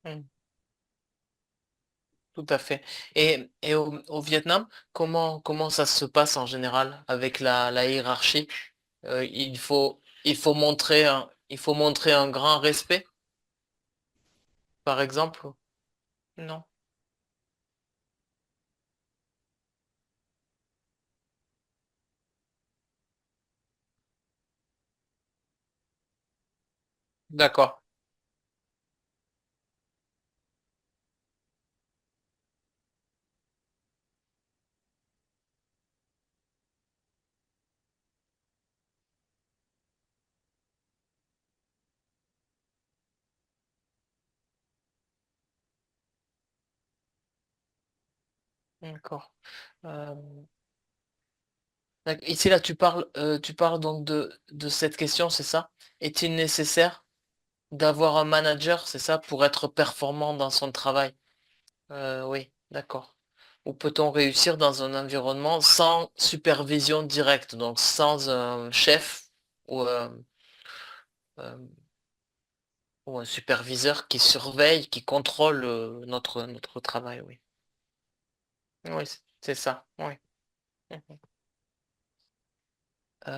Mhm. Tout à fait. Et au Vietnam, comment ça se passe en général avec la hiérarchie? Il faut montrer Il faut montrer un grand respect, par exemple? Non. D'accord. D'accord. Euh, Ici, là, tu parles donc de cette question, c'est ça? Est-il nécessaire d'avoir un manager, c'est ça, pour être performant dans son travail? Oui, d'accord. Ou peut-on réussir dans un environnement sans supervision directe, donc sans un chef ou euh, ou un superviseur qui surveille, qui contrôle notre travail, oui. Oui, c'est ça, oui. Mhm.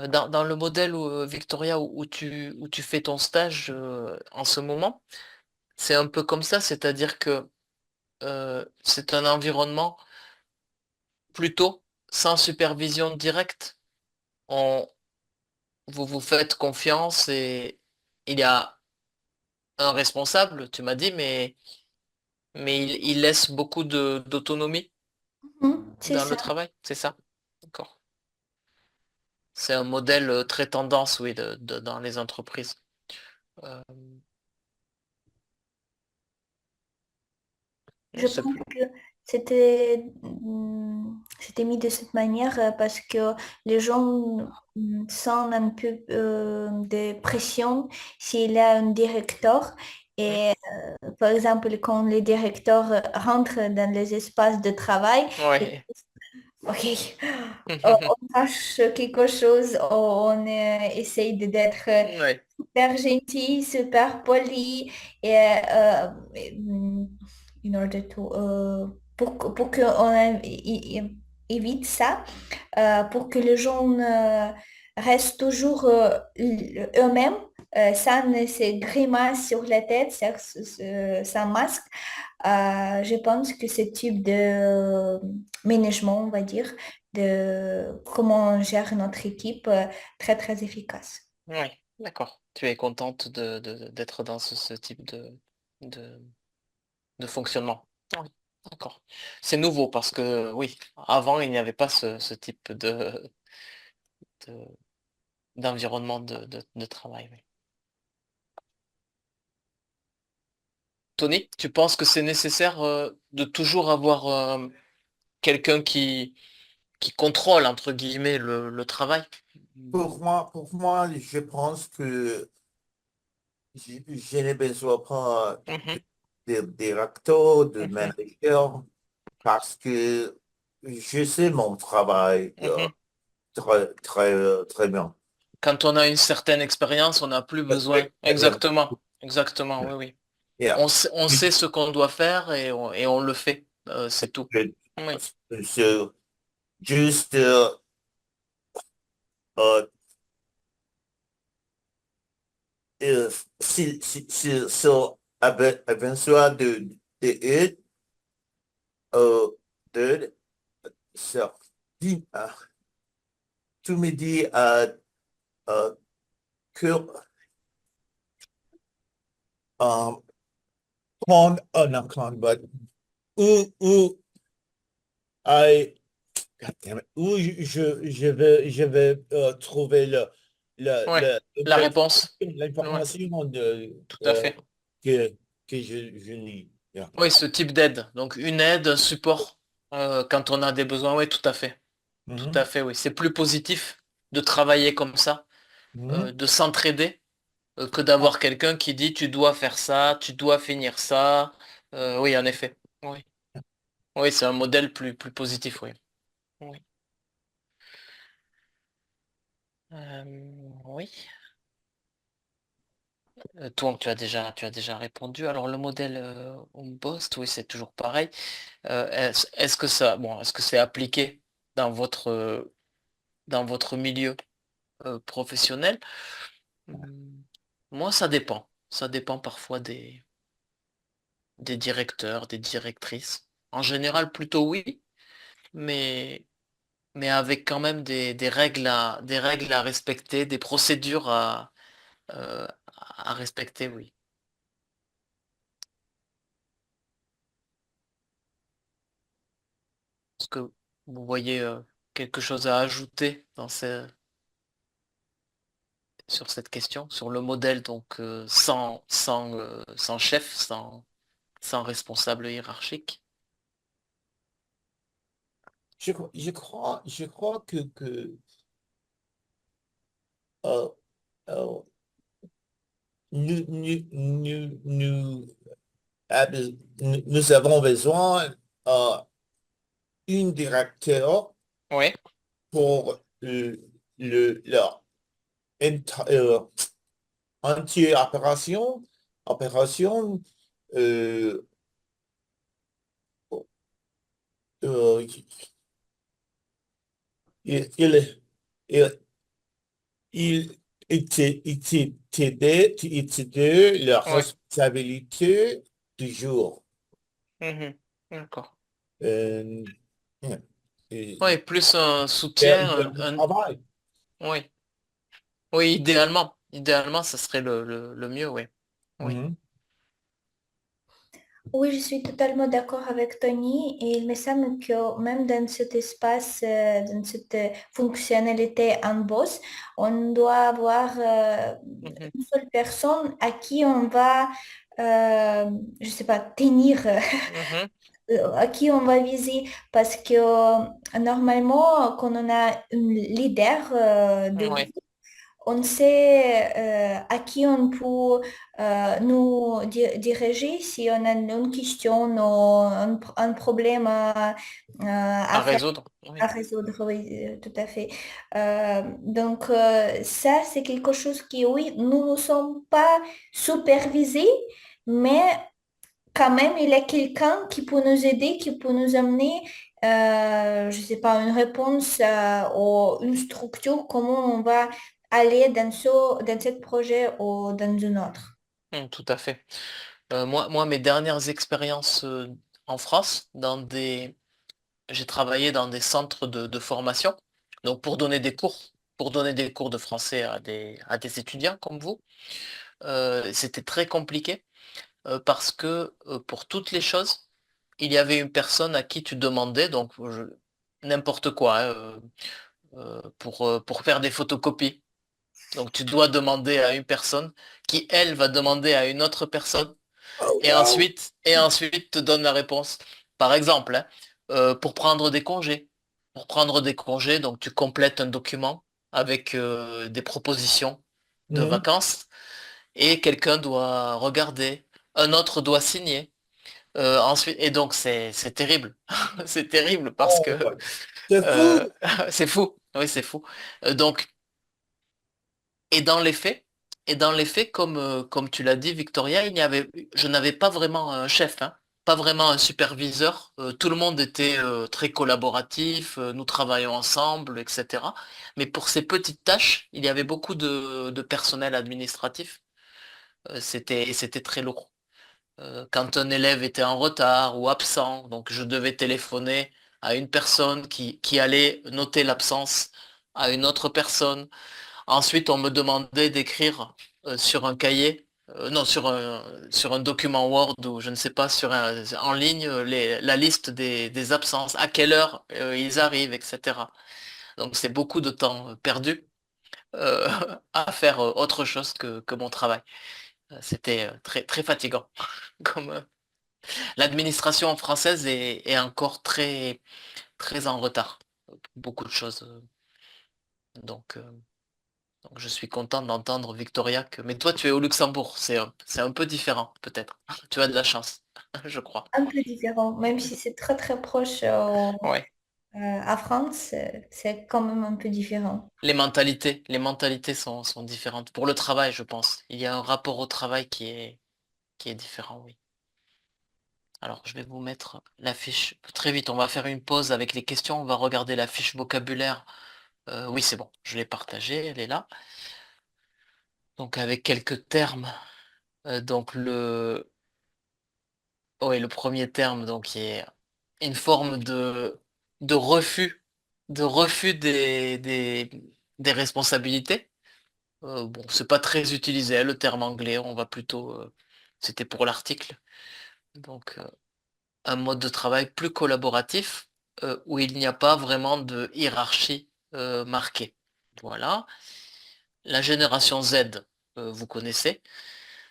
Dans le modèle Victoria où tu fais ton stage en ce moment, c'est un peu comme ça, c'est-à-dire que c'est un environnement plutôt sans supervision directe. On, vous vous faites confiance et il y a un responsable, tu m'as dit, mais il laisse beaucoup d'autonomie Mhm, c'est dans ça. le travail, c'est ça? D'accord. C'est un modèle très tendance, oui, dans les entreprises. Euh, Je c'est pense plus. que c'était mis de cette manière parce que les gens sentent un peu de pression s'il y a un directeur. Oui, Et par exemple, quand les directeurs rentrent dans les espaces de travail, ils oui. disent, OK, on tâche quelque chose, on essaye d'être Oui, super gentil, super poli et in order to, pour qu'on évite ça, pour que les gens restent toujours eux-mêmes, sans ces grimaces sur la tête, sans masque. Je pense que ce type de management, on va dire, de comment on gère notre équipe, très très efficace. oui, d'accord. Tu es contente d'être dans ce type de, de fonctionnement. Oui, d'accord. C'est nouveau parce que, oui, avant, il n'y avait pas ce type de- d'environnement de travail. Oui. Tony, tu penses que c'est nécessaire de toujours avoir quelqu'un qui contrôle, entre guillemets, le travail? Pour moi, je pense que je n'ai besoin pas Mhm, de directeur, de mhm, manager, parce que je sais mon travail mhm. très bien. Quand on a une certaine expérience, on n'a plus besoin. Très bien. Exactement, exactement, oui, oui. Yeah. On sait ce qu'on doit faire et on le fait. C'est tout. Je- Oui, je- juste euh, euh, si avec besoin d'aide, euh, d'aide, ça, tu me dis euh, que euh, prendre un account, but où I, God damn it, où je vais trouver oui. La réponse. Oui, l'information tout à fait. que, que je lis. Yeah. Oui, ce type d'aide. Donc une aide, un support quand on a des besoins. Oui, tout à fait. Tout à Mhm, fait, oui. C'est plus positif de travailler comme ça, mhm. de s'entraider, que d'avoir quelqu'un qui dit tu dois faire ça, tu dois finir ça. Oui, en effet. Oui. Oui, c'est un modèle plus positif, oui. Oui. Oui. Toi, tu as déjà répondu. Alors, le modèle Homebost, oui, c'est toujours pareil. Est-ce que ça, bon, est-ce que c'est appliqué dans votre milieu professionnel? Hmm, Moi, ça dépend. Ça dépend parfois des directeurs, des directrices. En général, plutôt oui, mais, mais avec quand même des règles à respecter, des procédures à respecter, oui. Est-ce que vous voyez quelque chose à ajouter sur cette question, sur le modèle, donc sans chef, sans responsable hiérarchique? Je crois que euh, euh, nous, nous avons besoin euh, une directeur Oui. pour leur enti- euh, entière opération. euh, euh, il, il, il, était la Oui. responsabilité du jour. Mhm. D'accord. Euh, et Oui, plus un faire soutien, le travail. oui. Oui, idéalement. Idéalement, ça serait le mieux, oui. Oui. Mhm. Oui, je suis totalement d'accord avec Tony et il me semble que même dans cet espace, dans cette fonctionnalité en boss, on doit avoir Mhm. une seule personne à qui on va, je sais pas, tenir, Mhm. à qui on va viser parce que normalement, quand on a un leader de Oui. groupe, on sait à qui on peut nous diriger si on a une question ou un problème à À faire, résoudre. à Oui. résoudre. Oui, tout à fait. Donc, ça, c'est quelque chose qui, oui, nous ne sommes pas supervisés, mais quand même, il y a quelqu'un qui peut nous aider, qui peut nous amener, je sais pas, une réponse ou une structure, comment on va aller dans ce projet ou dans un autre. Tout à fait. Moi, mes dernières expériences en France, j'ai travaillé dans des centres de formation, donc pour donner des cours de français à des étudiants comme vous. C'était très compliqué parce que pour toutes les choses, il y avait une personne à qui tu demandais, donc n'importe quoi, hein, pour faire des photocopies. Donc tu dois demander à une personne qui, elle, va demander à une autre personne Oh, wow. et ensuite te donne la réponse. Par exemple, hein, pour prendre des congés. Pour prendre des congés, donc tu complètes un document avec des propositions de Mhm. vacances et quelqu'un doit regarder, un autre doit signer. Ensuite, et donc c'est terrible. C'est terrible parce Oh, que ouais. C'est euh, fou. c'est fou. Oui, c'est fou. Donc, et dans les faits, et dans les faits, comme tu l'as dit, Victoria, je n'avais pas vraiment un chef, hein, pas vraiment un superviseur. Tout le monde était très collaboratif, nous travaillons ensemble, etc. Mais pour ces petites tâches, il y avait beaucoup de personnel administratif. C'était très lourd. Quand un élève était en retard ou absent, donc je devais téléphoner à une personne qui allait noter l'absence à une autre personne. Ensuite, on me demandait d'écrire sur un cahier, non, sur un document Word ou je ne sais pas, en ligne, la liste des absences, à quelle heure ils arrivent, etc. Donc c'est beaucoup de temps perdu euh, à faire autre chose que mon travail. C'était très, très fatigant. Comme l'administration française est encore très, très en retard. Beaucoup de choses. Donc, euh, Donc je suis content d'entendre Victoria que... Mais toi, tu es au Luxembourg, c'est un peu différent, peut-être. Tu as de la chance, je crois. Un peu différent, même si c'est très très proche Ouais. à France, c'est quand même un peu différent. Les mentalités sont différentes. Pour le travail, je pense. Il y a un rapport au travail qui est différent, oui. Alors, je vais vous mettre la fiche très vite. On va faire une pause avec les questions. On va regarder la fiche vocabulaire. Oui, c'est bon. Je l'ai partagée. Elle est là. Donc avec quelques termes. Donc le premier terme, donc, qui est une forme de refus des responsabilités. Bon, c'est pas très utilisé, hein, le terme anglais, on va plutôt, c'était pour l'article. Donc, un mode de travail plus collaboratif, où il n'y a pas vraiment de hiérarchie marquée. Voilà. La génération Z, vous connaissez.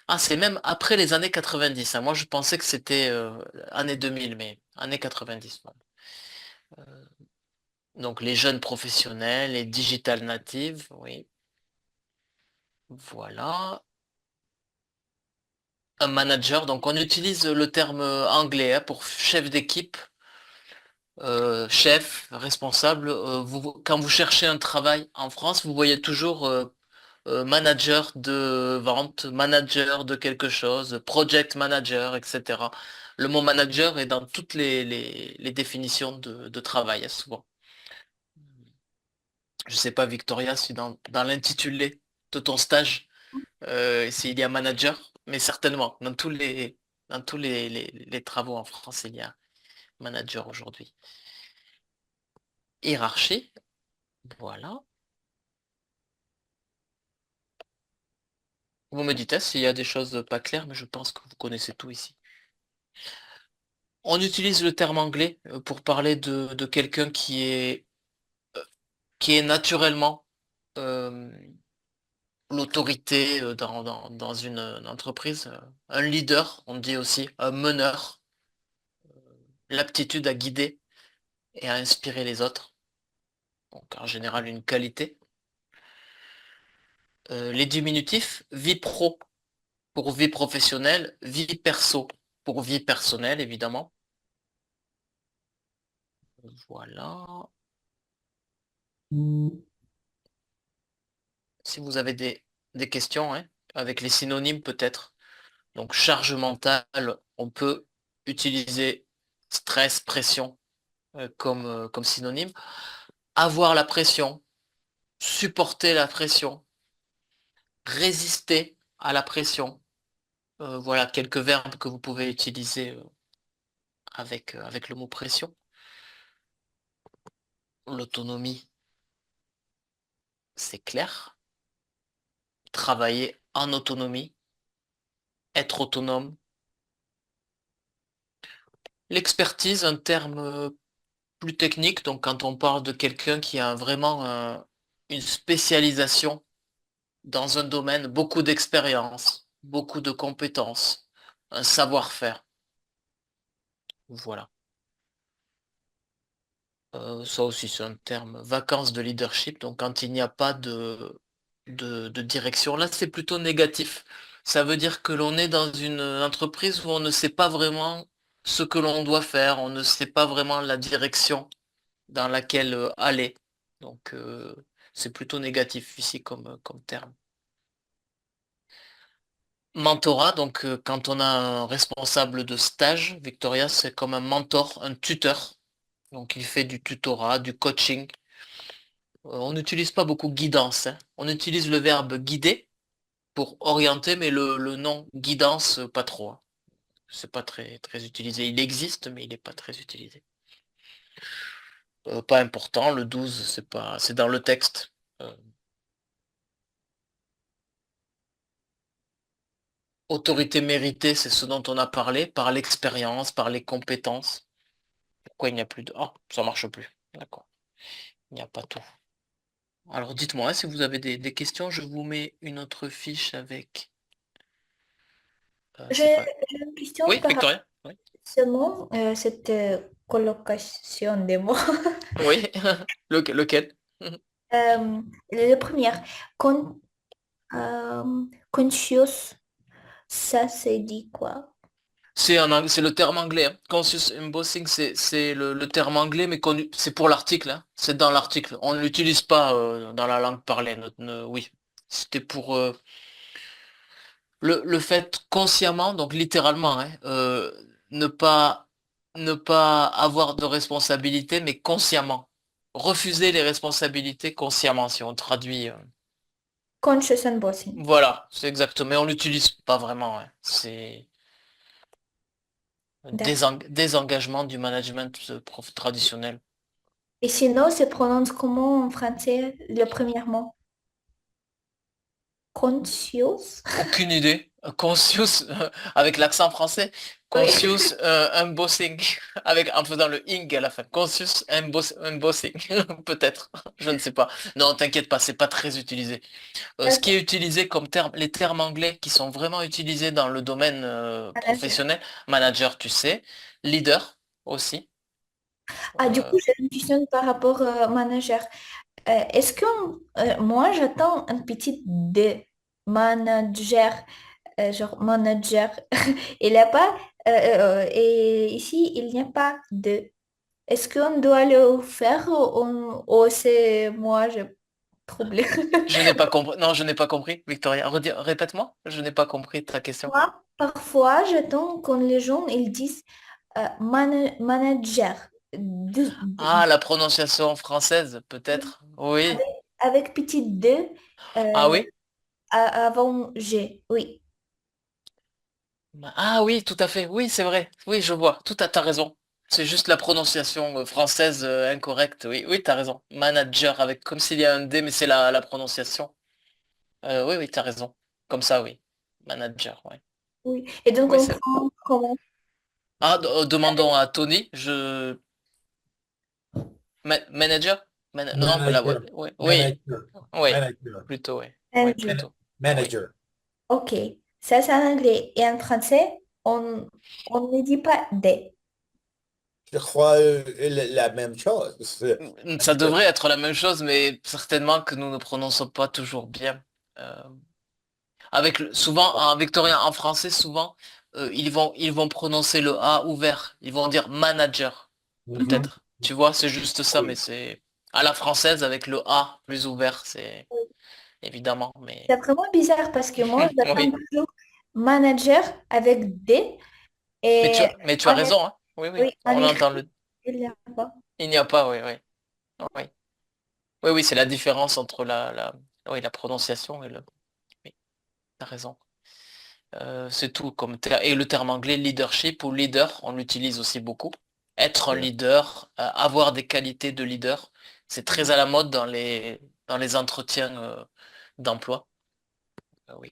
Ah, c'est même après les années 90, hein. Moi, je pensais que c'était années 2000, mais années 90. Bon. Donc, les jeunes professionnels, les digital natives, oui. Voilà. Un manager, donc on utilise le terme anglais, hein, pour chef d'équipe, chef, responsable. Quand vous cherchez un travail en France, vous voyez toujours manager de vente, manager de quelque chose, project manager, etc. Le mot manager est dans toutes les définitions de travail, hein, souvent. Je sais pas, Victoria, si dans l'intitulé de ton stage, s'il y a manager, mais certainement, dans tous les travaux en France, il y a manager aujourd'hui. Hiérarchie, voilà. Vous me dites, hein, s'il y a des choses pas claires, mais je pense que vous connaissez tout ici. On utilise le terme anglais pour parler de quelqu'un qui est naturellement euh, l'autorité dans une entreprise, un leader, on dit aussi un meneur, l'aptitude à guider et à inspirer les autres. Donc en général une qualité. Les diminutifs, vie pro pour vie professionnelle, vie perso pour vie personnelle, évidemment. Voilà. Si vous avez des questions, hein, avec les synonymes peut-être. Donc charge mentale, on peut utiliser stress, pression comme synonyme. Avoir la pression, supporter la pression, résister à la pression. Voilà quelques verbes que vous pouvez utiliser avec le mot pression. L'autonomie, c'est clair. Travailler en autonomie, être autonome. L'expertise, un terme plus technique, donc quand on parle de quelqu'un qui a vraiment une spécialisation dans un domaine, beaucoup d'expérience, beaucoup de compétences, un savoir-faire. Voilà. Ça aussi, c'est un terme. Vacances de leadership, donc quand il n'y a pas de direction. Là, c'est plutôt négatif. Ça veut dire que l'on est dans une entreprise où on ne sait pas vraiment ce que l'on doit faire, on ne sait pas vraiment la direction dans laquelle aller. Donc, c'est plutôt négatif ici comme terme. Mentorat, donc quand on a un responsable de stage, Victoria, c'est comme un mentor, un tuteur. Donc, il fait du tutorat, du coaching. On n'utilise pas beaucoup guidance, hein. On utilise le verbe guider pour orienter, mais le nom guidance, pas trop, hein. C'est pas très, très utilisé. Il existe, mais il n'est pas très utilisé. Pas important, le 12, c'est dans le texte. Autorité méritée, c'est ce dont on a parlé, par l'expérience, par les compétences. Pourquoi il n'y a plus de... Ah, ça marche plus. D'accord. Il n'y a pas tout. Alors dites-moi, hein, si vous avez des questions, je vous mets une autre fiche avec... c'est J'ai pas... j'ai une question Oui, par rapport Victoria? Oui. à ce mot, cette colocation des mots. Oui. Lequel? Le premier, con, conscious, ça c'est dit quoi? C'est le terme anglais, hein. Conscious embossing, c'est le terme anglais, mais c'est pour l'article, hein. C'est dans l'article. On ne l'utilise pas dans la langue parlée. Oui. C'était pour le fait consciemment, donc littéralement, hein, ne pas, ne pas avoir de responsabilité, mais consciemment. Refuser les responsabilités consciemment, si on traduit. Conscious embossing. Voilà, c'est exactement. Mais on l'utilise pas vraiment, ouais. C'est D'accord. désengagement du management traditionnel. Et sinon, se prononce comment en français le premier mot? Conscious? Aucune idée. Conscious, avec l'accent français. Oui. Conscious embossing, en faisant le ing à la fin. Conscious embossing, peut-être. Je ne sais pas. Non, t'inquiète pas, c'est pas très utilisé. Ce qui D'accord. est utilisé comme terme, les termes anglais qui sont vraiment utilisés dans le domaine Manager. professionnel, manager, tu sais, leader aussi. Ah, du Euh, coup, j'ai une question par rapport au manager. Est-ce que moi, j'attends un petit D, manager, genre manager. Il n'y a pas, et ici, il n'y a pas de. Est-ce qu'on doit le faire ou c'est moi, j'ai troublé? je n'ai pas compris. Non, je n'ai pas compris, Victoria. Répète-moi. Je n'ai pas compris ta question. Moi, parfois, j'attends quand les gens ils disent manager Ah, la prononciation française, peut-être. Oui. avec, avec petit D Ah euh, oui? avant G. Oui. Ah oui, tout à fait. Oui, c'est vrai. Oui, je vois. T'as raison. C'est juste la prononciation française incorrecte. Oui, oui, t'as raison. Manager avec comme s'il y a un D, mais c'est la prononciation. Oui, oui, t'as raison. Comme ça, oui. Manager, oui. Oui. Et donc, Oui, on c'est. prend comment? Ah, demandons à Tony. Manager? Non, Manager, oui, oui, manager, oui. manager, Plutôt, oui. Oui, Manager. plutôt. Oui. manager. Ok. Ça, c'est en anglais. Et en français, on ne dit pas D. Je crois la même chose. Ça Parce que devrait être la même chose, mais certainement que nous ne prononçons pas toujours bien. Euh, souvent, en victorien, en français, souvent, ils vont prononcer le A ouvert. Ils vont dire manager, Mhm. peut-être. Tu vois, c'est juste ça, mais Oui. c'est à la française avec le A plus ouvert, c'est évidemment, C'est mais vraiment bizarre parce que moi, j'attends oui. toujours manager avec D. Mais tu Et as, mais tu as en, raison, hein. Oui, oui. oui, en On entend écrit, le. il n'y a pas. Il n'y a pas, oui, oui. Oui, oui, oui, c'est la différence entre oui, la prononciation et le. Oui, t'as raison. C'est tout et le terme anglais leadership ou leader, on l'utilise aussi beaucoup. Être un leader, avoir des qualités de leader, c'est très à la mode dans les entretiens d'emploi. Oui,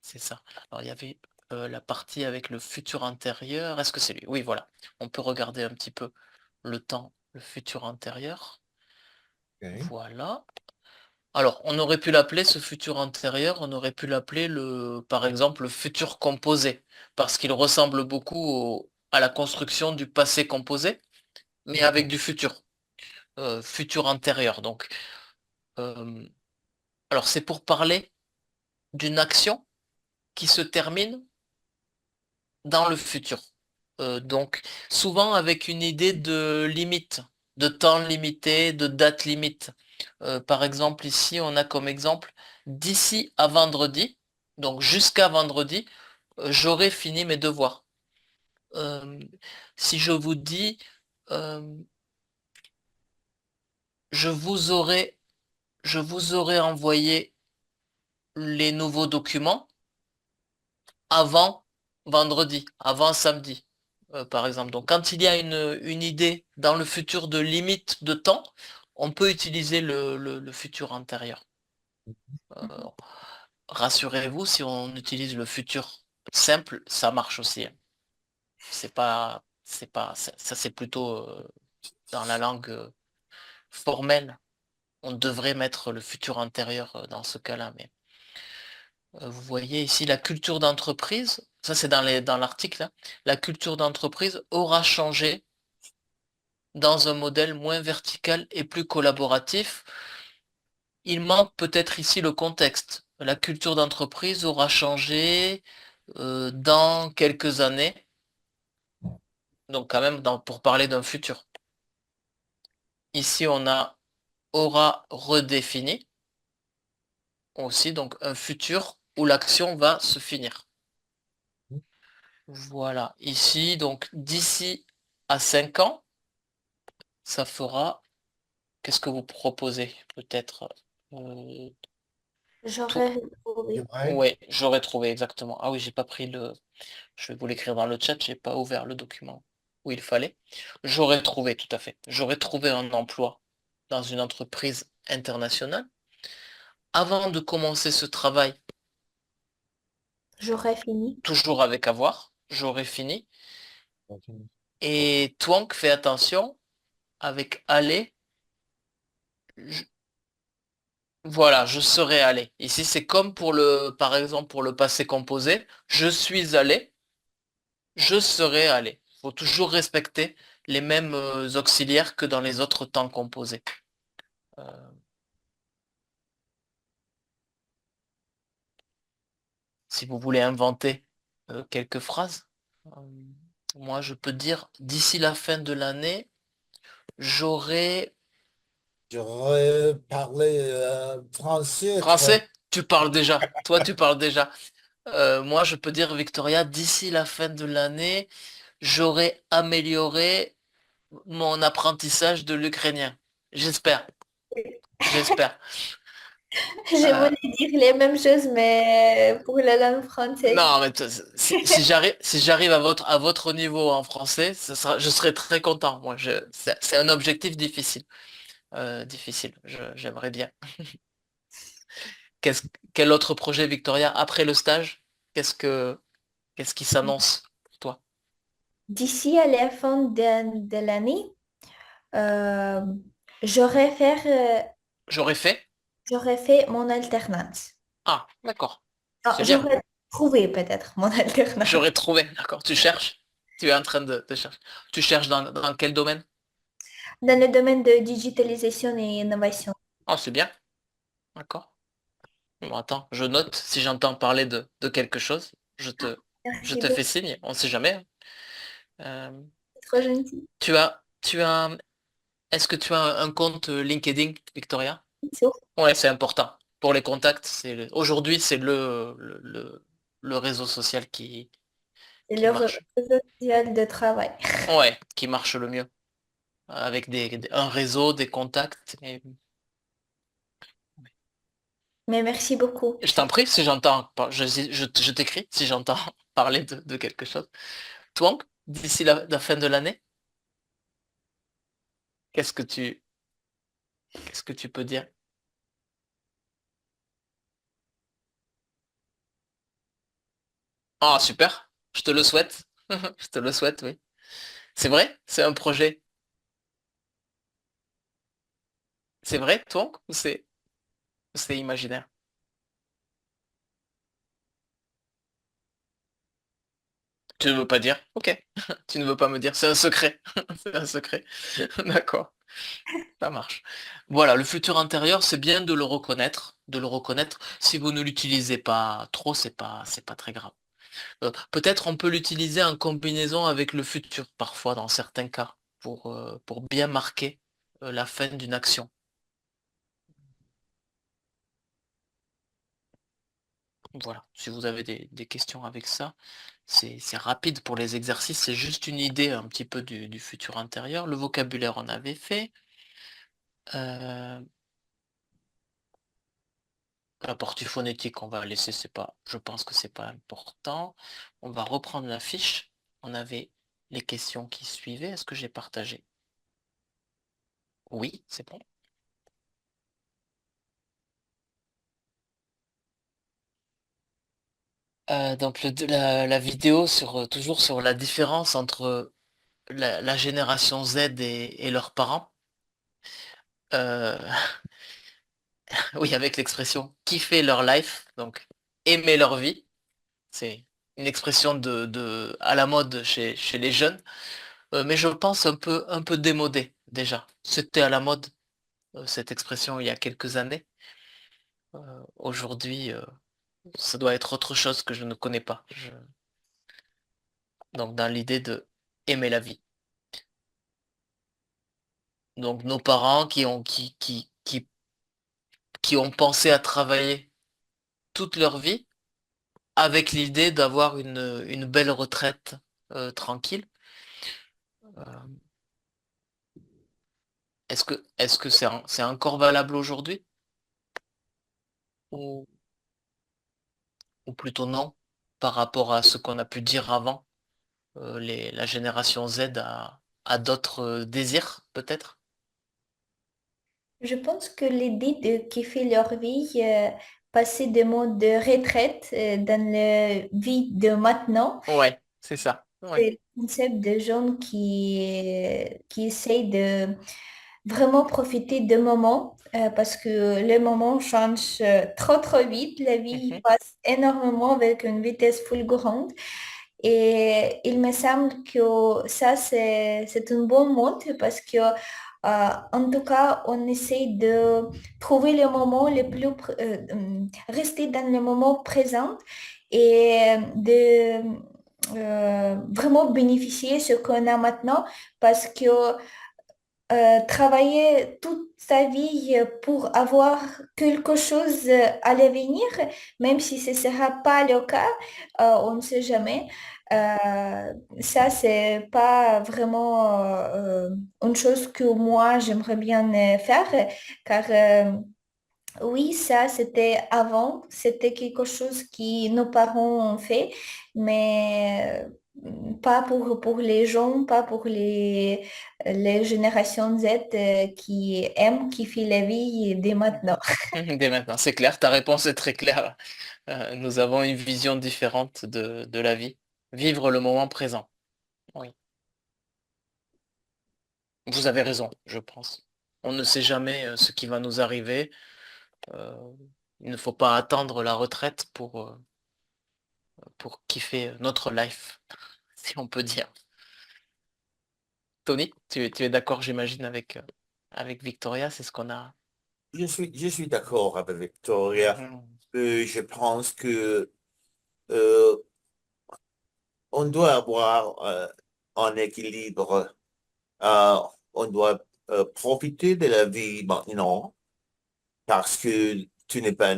c'est ça. Alors il y avait la partie avec le futur antérieur. Est-ce que c'est lui? Oui, voilà. On peut regarder un petit peu le temps, le futur antérieur. Ok. Voilà. Alors, on aurait pu l'appeler ce futur antérieur, on aurait pu l'appeler par exemple, le futur composé, parce qu'il ressemble beaucoup à la construction du passé composé, mais avec du futur, futur antérieur. Donc, euh, alors c'est pour parler d'une action qui se termine dans le futur. Donc, souvent avec une idée de limite, de temps limité, de date limite. Par exemple, ici, on a comme exemple, d'ici à vendredi, donc jusqu'à vendredi, j'aurai fini mes devoirs. Euh, si je vous dis, euh, je vous aurai, je vous aurai envoyé les nouveaux documents avant vendredi, avant samedi, par exemple. Donc, quand il y a une idée dans le futur de limite de temps, on peut utiliser le futur antérieur. Euh, Rassurez-vous, si on utilise le futur simple, ça marche aussi, hein. Ça, c'est plutôt dans la langue formelle. On devrait mettre le futur antérieur dans ce cas-là, mais vous voyez ici la culture d'entreprise, ça c'est dans l'article, hein. La culture d'entreprise aura changé dans un modèle moins vertical et plus collaboratif. Il manque peut-être ici le contexte. La culture d'entreprise aura changé dans quelques années, donc quand même pour parler d'un futur. Ici on a aura redéfini aussi, donc un futur où l'action va se finir. Voilà, ici, donc d'ici à 5 ans, ça fera, qu'est-ce que vous proposez? Peut-être. Euh, J'aurais toi, retrouvé. Ouais. ouais, j'aurais trouvé exactement. Ah oui, j'ai pas pris le. Je vais vous l'écrire dans le chat, j'ai pas ouvert le document où il fallait. J'aurais trouvé, tout à fait. J'aurais trouvé un emploi dans une entreprise internationale. Avant de commencer ce travail, J'aurais fini. toujours avec avoir, j'aurais fini. Et Twank, fais attention, avec aller, je- voilà, je serais allé. Ici, c'est comme pour par exemple, pour le passé composé, je suis allé, je serais allé. Il faut toujours respecter les mêmes auxiliaires que dans les autres temps composés. Euh, si vous voulez inventer quelques phrases, euh, moi, je peux dire, d'ici la fin de l'année, j'aurai J'aurais parlé français très. français. Tu parles déjà. Toi, tu parles déjà. Moi, je peux dire, Victoria, d'ici la fin de l'année, j'aurai amélioré mon apprentissage de l'ukrainien. J'espère, j'espère. Je Euh, voulais dire les mêmes choses, mais pour la langue française. non, mais si j'arrive à votre niveau en français, je serai très content. Moi, c'est un objectif difficile. Difficile. J'aimerais bien. Qu'est-ce, quel autre projet, Victoria, après le stage? Qu'est-ce qui s'annonce pour toi? D'ici à la fin de l'année, euh, j'aurais J'aurais fait? j'aurais fait mon alternance. Ah, d'accord. Non, C'est bien. j'aurais trouvé peut-être mon alternance J'aurais trouvé, d'accord. Tu cherches? Tu es en train de chercher. Tu cherches dans quel domaine? dans le domaine de digitalisation et innovation. Ah, c'est bien, d'accord. Bon, attends, je note si j'entends parler de quelque chose. Je te, je Merci te fais beaucoup, signe, on ne sait jamais. Euh, c'est trop gentil. est-ce que tu as un compte LinkedIn, Victoria? Bisous. Ouais, c'est important. Pour les contacts, aujourd'hui, c'est le réseau social qui, C'est qui le marche. réseau social de travail. Ouais, qui marche le mieux. Avec un réseau, des contacts. Mais merci beaucoup. Je t'en prie, si j'entends, je t'écris si j'entends parler de quelque chose. Toi, d'ici la fin de l'année, qu'est-ce que tu, qu'est-ce que tu peux dire? Ah, super, je te le souhaite. Je te le souhaite, oui. C'est vrai? C'est un projet. C'est vrai, toi, ou c'est imaginaire? Tu ne veux pas dire? Ok. Tu ne veux pas me dire. C'est un secret. C'est un secret. D'accord. Ça marche. Voilà, le futur intérieur, c'est bien de le reconnaître, de le reconnaître. Si vous ne l'utilisez pas trop, c'est pas très grave. Peut-être on peut l'utiliser en combinaison avec le futur, parfois dans certains cas, pour bien marquer la fin d'une action. Voilà, si vous avez des questions avec ça, c'est rapide pour les exercices, c'est juste une idée un petit peu du futur intérieur. Le vocabulaire, on avait fait. Euh, la partie phonétique, on va laisser, je pense que c'est pas important. On va reprendre la fiche. On avait les questions qui suivaient. Est-ce que j'ai partagé? Oui, c'est bon. Donc la vidéo toujours sur la différence entre la génération Z et leurs parents. Euh, oui, avec l'expression kiffer leur life, donc aimer leur vie. C'est une expression à la mode chez les jeunes, mais je pense un peu démodée déjà. C'était à la mode, cette expression, il y a quelques années. Aujourd'hui, ça doit être autre chose que je ne connais pas. Donc dans l'idée de aimer la vie. Donc nos parents qui ont pensé à travailler toute leur vie avec l'idée d'avoir une belle retraite tranquille. Euh, est-ce que c'est encore valable aujourd'hui? ou, ou plutôt non, par rapport à ce qu'on a pu dire avant, la génération Z a d'autres désirs, peut-être? Je pense que l'idée de kiffer leur vie, passer des modes de retraite dans la vie de maintenant, Ouais, c'est ça. Ouais. c'est le concept de gens qui essayent de vraiment profiter de moments parce que les moments changent trop trop vite. La vie Mhm. passe énormément avec une vitesse fulgurante. Et il me semble que ça, c'est un bon mode parce que, en tout cas, on essaie de trouver les moments les plus, rester dans le moment présent et de vraiment bénéficier de ce qu'on a maintenant parce que travailler toute sa vie pour avoir quelque chose à l'avenir, même si ce ne sera pas le cas, on ne sait jamais. Ça, c'est pas vraiment une chose que moi, j'aimerais bien faire, car oui, ça, c'était avant, c'était quelque chose que nos parents ont fait, mais pas pour les gens, pas pour les générations Z qui aiment, qui font la vie dès maintenant. Dès maintenant, c'est clair, ta réponse est très claire. Nous avons une vision différente de la vie. Vivre le moment présent. Oui, vous avez raison, je pense. On ne sait jamais ce qui va nous arriver. Euh, il ne faut pas attendre la retraite pour kiffer notre life, si on peut dire. Tony, tu es d'accord, j'imagine, avec Victoria, c'est ce qu'on a. Je suis d'accord avec Victoria. Mhm. Je pense que euh, on doit avoir un équilibre. Euh, on doit profiter de la vie maintenant parce que tu n'es pas,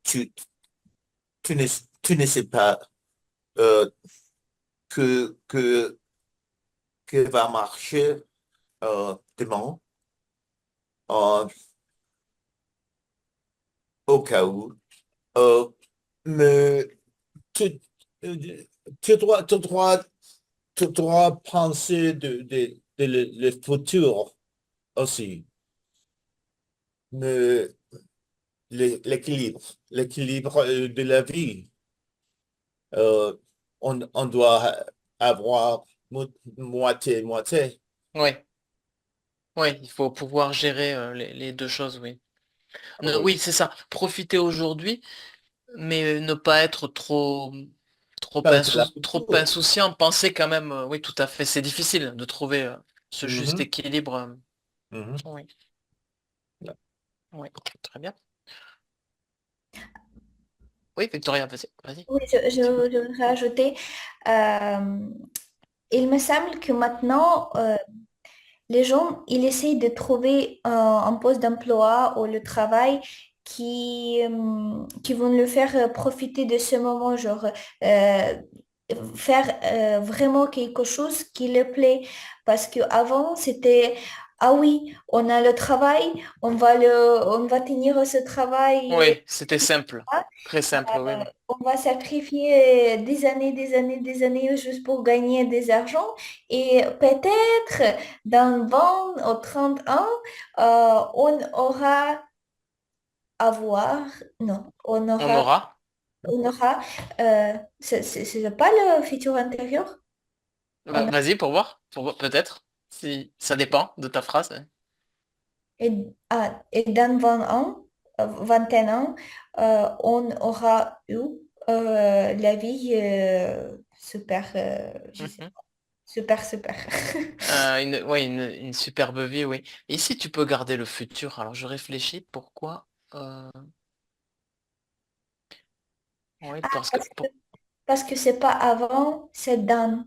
tu, tu ne sais pas euh, que va marcher demain euh, au cas où. Euh, mais tu, euh, tu dois, tu dois penser le futur aussi. Mais l'équilibre, l'équilibre de la vie. Euh, on doit avoir moitié-moitié. Oui, oui, il faut pouvoir gérer les deux choses, oui. Oui. Oui, c'est ça. Profiter aujourd'hui, mais ne pas être Penser la trop futur. insouciant. Penser quand même, oui, tout à fait. C'est difficile de trouver ce juste Mhm, équilibre. mhm. Oui, oui, très bien. Oui, Victoria, vas-y, vas-y. Oui, je voudrais ajouter, euh, il me semble que maintenant, les gens, ils essayent de trouver un poste d'emploi ou le travail qui vont le faire profiter de ce moment, genre euh, faire vraiment quelque chose qui le plaît. Parce qu'avant, c'était, ah oui, on a le travail, on va tenir ce travail. Oui, c'était simple. Très simple, oui. On va sacrifier des années, des années, des années juste pour gagner des argents. Et peut-être dans 20 ou 30 ans, on aura à voir, non, On aura. on aura, c'est pas le futur intérieur. On a- Vas-y pour voir, peut-être. Si ça dépend de ta phrase. et dans 20 ans, 21 ans, on aura eu la vie super, je sais Mhm. pas, super, super. Ouais, une superbe vie, oui. Et si tu peux garder le futur, alors je réfléchis pourquoi. Oui, parce que Parce que, parce que c'est pas avant, c'est dans,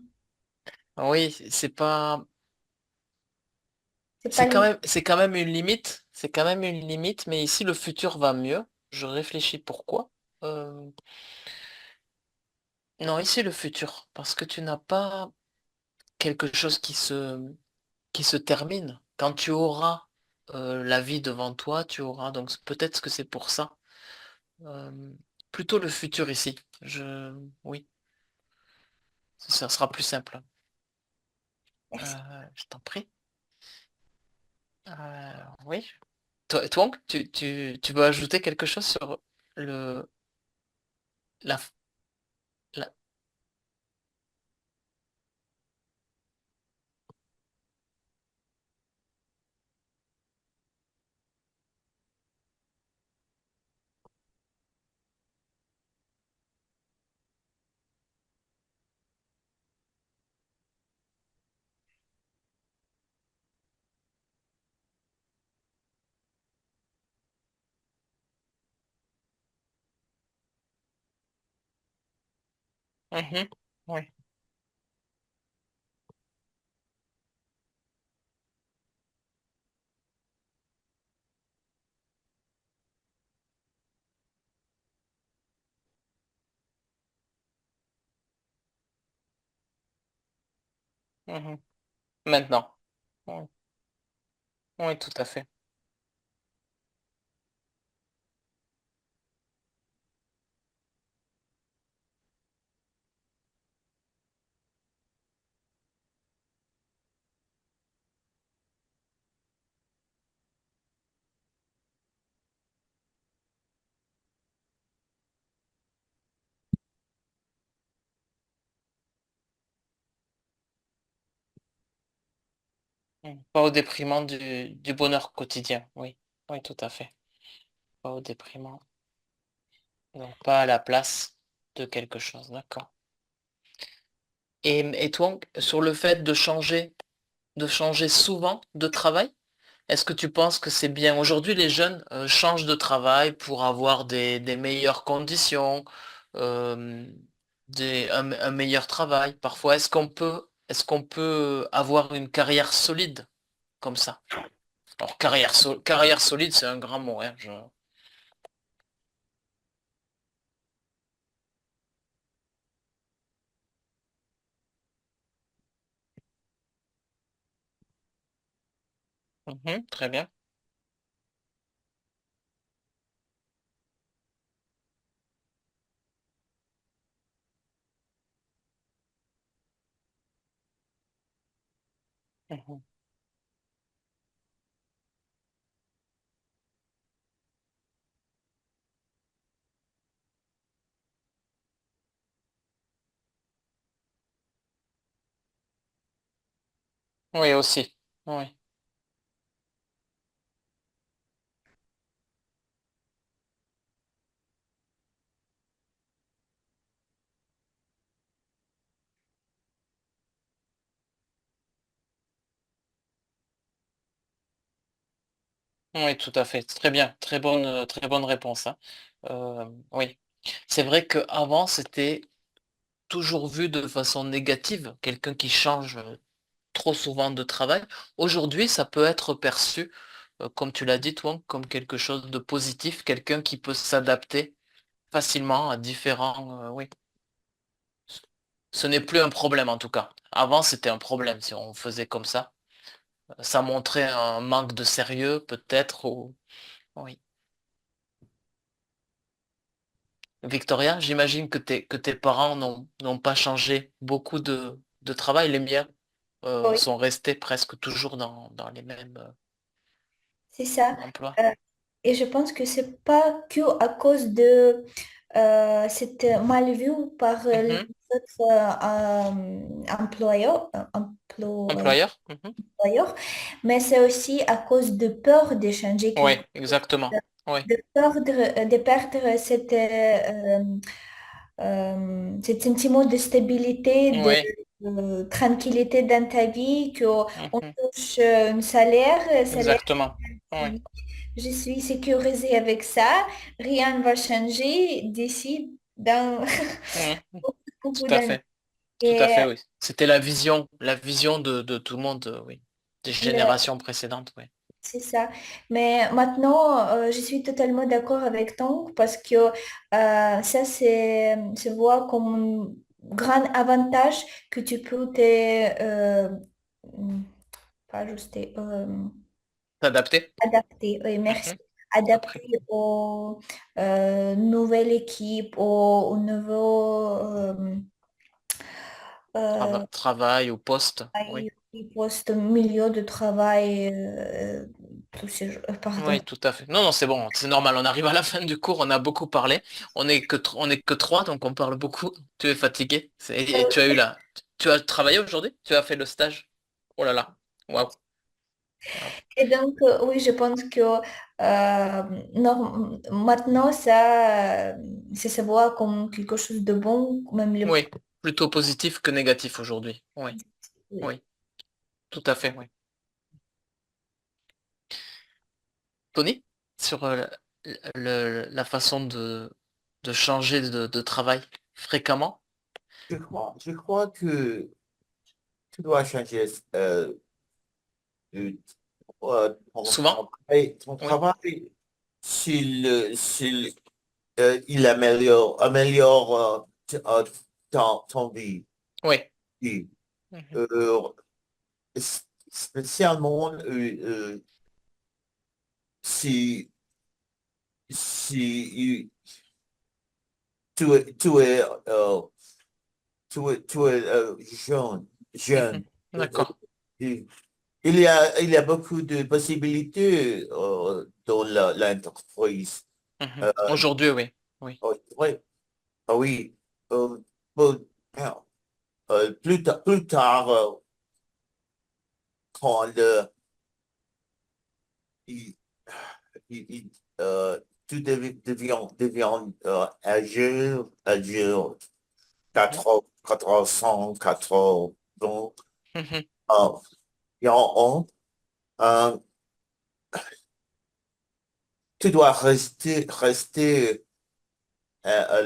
oui, c'est pas c'est quand même une limite. C'est quand même une limite, mais ici le futur va mieux. Je réfléchis pourquoi. Euh, non, ici le futur, parce que tu n'as pas quelque chose qui se termine. Quand tu auras la vie devant toi, tu auras. Donc peut-être que c'est pour ça. Euh, Plutôt le futur ici. Oui, ça sera plus simple. Merci. Je t'en prie. Oui. Toi, tu veux ajouter quelque chose sur le, la, la- Mhm. Oui. Mhm. Maintenant. Oui. Oui, tout à fait. Pas au déprimant du bonheur quotidien. Oui. Oui, tout à fait. Pas au déprimant. Donc pas à la place de quelque chose. D'accord. Et toi, sur le fait de changer souvent de travail, est-ce que tu penses que c'est bien? Aujourd'hui, les jeunes changent de travail pour avoir des meilleures conditions, euh, un meilleur travail. Parfois, est-ce qu'on peut avoir une carrière solide comme ça? Alors, carrière solide, c'est un grand mot, hein, Mhm, très bien. Mhm. Oui, aussi. Oui. Oui, tout à fait. Très bien. Très bonne réponse, hein. Oui. C'est vrai qu'avant, c'était toujours vu de façon négative, quelqu'un qui change trop souvent de travail. Aujourd'hui, ça peut être perçu, comme tu l'as dit, toi, comme quelque chose de positif, quelqu'un qui peut s'adapter facilement à différents... oui, ce n'est plus un problème en tout cas. Avant, c'était un problème si on faisait comme ça. Ça montrait un manque de sérieux, peut-être. Oui. Victoria, j'imagine que tes parents n'ont pas changé beaucoup de travail. Les miens Oui, sont restés presque toujours dans les mêmes c'est ça. emplois. Euh, et je pense que c'est pas que à cause de c'est mal vu par les Mhm. autres Employeur? Mhm. employeurs, mais c'est aussi à cause de peur de changer Oui, quelque chose, exactement. Oui, de perdre cet sentiment de stabilité, de oui. tranquillité dans ta vie, qu'on Mhm. touche un salaire, Exactement. Oui. je suis sécurisée avec ça, rien ne va changer d'ici dans Mhm. Tout beaucoup à d'années. fait. Tout à Et fait, oui. C'était la vision de tout le monde, oui. Des le- générations précédentes, oui. c'est ça. Mais maintenant, je suis totalement d'accord avec toi parce que ça, se voit comme un grand avantage que tu peux hmm, pas ajuster, S'adapter. adapter. Oui, merci. Mhm. adapté Après, aux nouvelles équipes, aux nouveaux euh, travail ou poste, oui. postes, milieu de travail, pardon. Oui, tout à fait. Non, non, c'est bon, c'est normal. On arrive à la fin du cours, on a beaucoup parlé. On est que trois, donc on parle beaucoup. Tu es fatigué. Et tu as eu tu as travaillé aujourd'hui? Tu as fait le stage? Oh là là. Waouh. Waouh. Et donc, oui, je pense que maintenant, ça se voit comme quelque chose de bon, même le... Oui, plutôt positif que négatif aujourd'hui. Oui, oui, tout à fait, oui. Tony, sur la façon de changer de travail fréquemment, Je crois que tu dois changer de- souvent? ton Oui, travail il améliore ton vie. oui. Et, Mhm. euh, spécialement si, si tu es, tu es jeune, Mhm. jeune. Euh, D'accord. euh, il y a beaucoup de possibilités dans l'entreprise. Mhm. Euh, Aujourd'hui, oui. Oui. oui, ah oui. Euh, bon, plus tard quand il, il- tu deviens âgé Mhm. 400, 80, Mhm. euh, et euh, tu dois rester à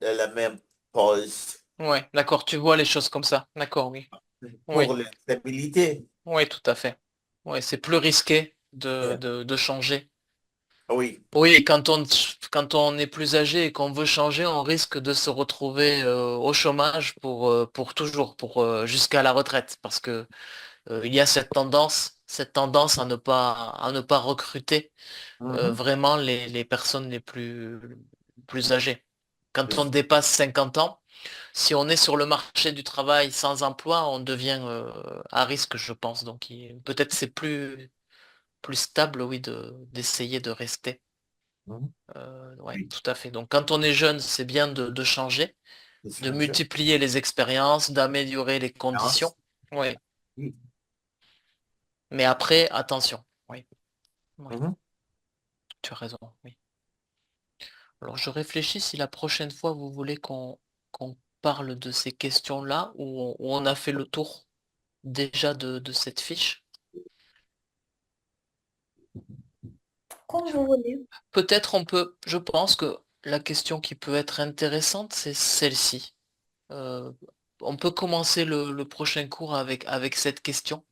la même poste Ouais, d'accord, tu vois les choses comme ça. D'accord, oui. pour Oui, la stabilité. oui, tout à fait. Oui, c'est plus risqué Yeah. de changer. Oui. Oui, et quand on est plus âgé et qu'on veut changer, on risque de se retrouver au chômage pour toujours, jusqu'à la retraite, parce que il y a cette tendance à ne pas recruter Mhm. vraiment les personnes plus âgées. Quand on dépasse 50 ans, si on est sur le marché du travail sans emploi, on devient à risque, je pense. Donc peut-être c'est plus stable, oui, d'essayer de rester. Mhm. Ouais, Oui. tout à fait. Donc quand on est jeune, c'est bien de changer, C'est de changer. multiplier les expériences, d'améliorer les conditions. Oui. Oui. Mais après, attention. Oui, oui, Mhm. tu as raison. Oui. Alors je réfléchis si la prochaine fois vous voulez qu'on parle de ces questions-là, où on a fait le tour déjà de cette fiche. Comme vous voulez. Peut-être je pense que la question qui peut être intéressante, c'est celle-ci. Euh, on peut commencer le prochain cours avec cette question.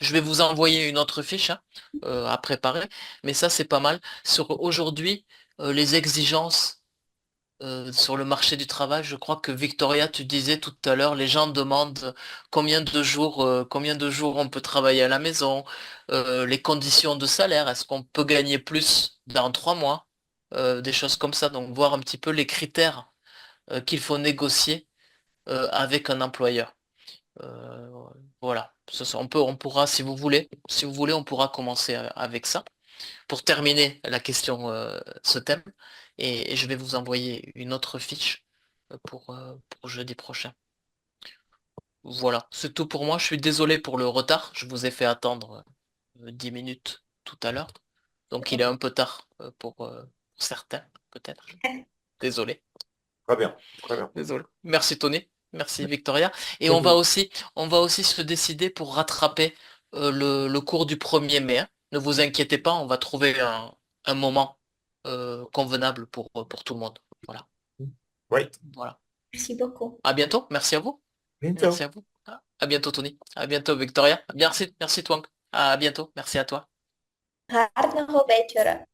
Je vais vous envoyer une autre fiche hein, à préparer, mais ça c'est pas mal. Sur aujourd'hui, les exigences sur le marché du travail, je crois que Victoria, tu disais tout à l'heure, les gens demandent combien de jours on peut travailler à la maison, les conditions de salaire, est-ce qu'on peut gagner plus dans 3 mois, des choses comme ça. Donc voir un petit peu les critères qu'il faut négocier avec un employeur. Euh, voilà. On pourra, si vous voulez, on pourra commencer avec ça pour terminer la question, ce thème, et je vais vous envoyer une autre fiche pour jeudi prochain. Voilà, c'est tout pour moi. Je suis désolé pour le retard. Je vous ai fait attendre 10 minutes tout à l'heure. Donc il est un peu tard pour certains, peut-être. Désolé. Très bien. Très bien. Désolé. Merci Tony. Merci Victoria. Et C'est tout. on va aussi se décider pour rattraper le cours du 1er mai. Hein. Ne vous inquiétez pas, on va trouver un moment convenable pour tout le monde. Voilà. Oui. Voilà. Merci beaucoup. À bientôt. Merci à vous. Merci Bientôt. à vous. À bientôt Tony. À bientôt Victoria. Merci, merci Twang. À bientôt. Merci à toi. Гарного вечора.